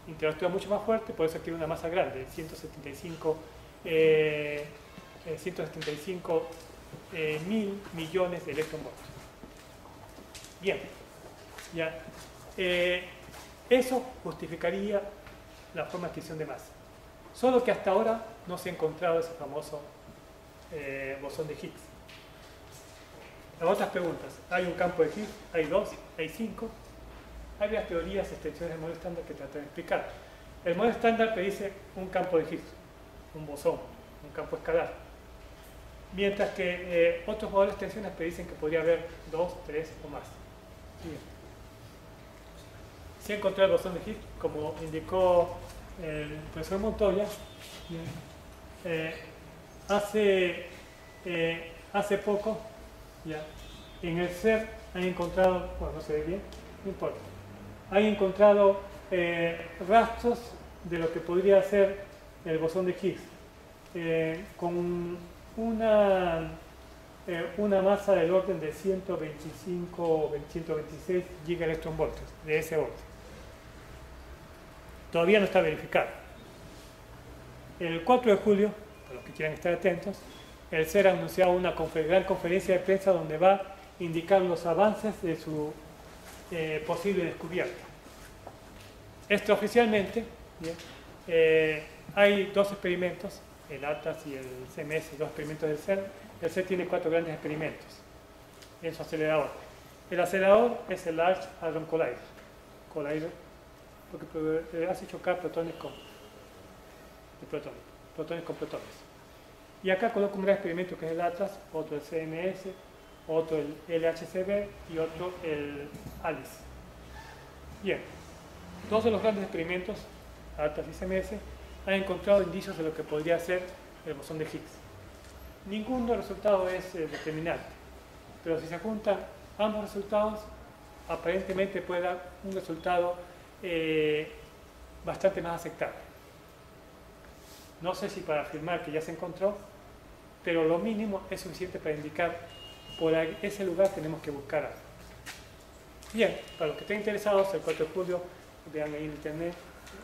Speaker 2: interactúa mucho más fuerte, por eso adquiere una masa grande, 175 mil millones de electronvoltios. Bien, ya. Eso justificaría la forma de adquisición de masa. Solo que hasta ahora no se ha encontrado ese famoso bosón de Higgs. Las otras preguntas: ¿hay un campo de Higgs? ¿Hay 2? ¿Hay 5? Hay varias teorías, extensiones del modelo estándar que tratan de explicar. El modelo estándar predice un campo de Higgs, un bosón, un campo escalar. Mientras que otros modelos de extensiones predicen que podría haber 2, 3 o más. Bien. Se ha encontrado el bosón de Higgs, como indicó el profesor Montoya. Hace poco, ya, en el CERN han encontrado, bueno, no se ve bien, no importa, han encontrado rastros de lo que podría ser el bosón de Higgs, con una masa del orden de 125 o 126 gigaelectronvoltios, de ese orden. Todavía no está verificado. El 4 de julio, para los que quieran estar atentos, el CERN ha anunciado una gran conferencia de prensa donde va a indicar los avances de su posible descubierta. Extraoficialmente, hay dos experimentos, el ATLAS y el CMS, dos experimentos del CERN. El CERN tiene 4 grandes experimentos en su acelerador. El acelerador es el Large Hadron Collider, porque hace chocar protones con protones. Y acá coloco un gran experimento que es el ATLAS, otro el CMS, otro el LHCb y otro el ALICE. Bien, dos de los grandes experimentos, ATLAS y CMS, han encontrado indicios de lo que podría ser el bosón de Higgs. Ninguno de los resultados es determinante, pero si se juntan ambos resultados, aparentemente puede dar un resultado bastante más aceptable. No sé si para afirmar que ya se encontró, pero lo mínimo es suficiente para indicar por ese lugar tenemos que buscar algo. Bien, para los que estén interesados, el 4 de julio vean ahí en internet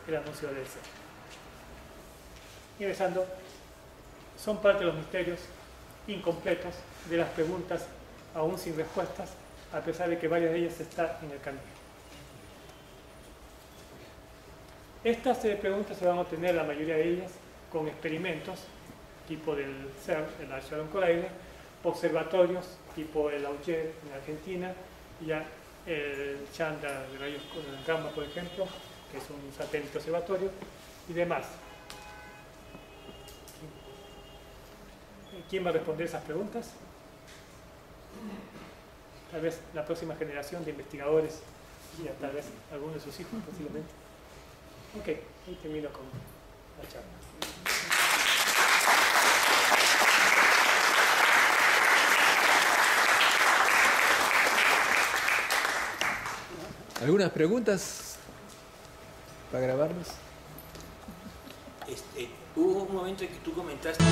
Speaker 2: el anuncio del CERN. Y empezando, son parte de los misterios incompletos de las preguntas aún sin respuestas, a pesar de que varias de ellas están en el camino. Estas preguntas se van a obtener, la mayoría de ellas, con experimentos tipo del CERN, el Large Hadron Collider, observatorios tipo el Auger en Argentina, y ya el Chandra de rayos gamma, por ejemplo, que es un satélite observatorio, y demás. ¿Quién va a responder esas preguntas? Tal vez la próxima generación de investigadores, y tal vez alguno de sus hijos, posiblemente. Ok, ahí termino con la charla.
Speaker 3: ¿Algunas preguntas para grabarnos?
Speaker 4: Hubo un momento en que tú comentaste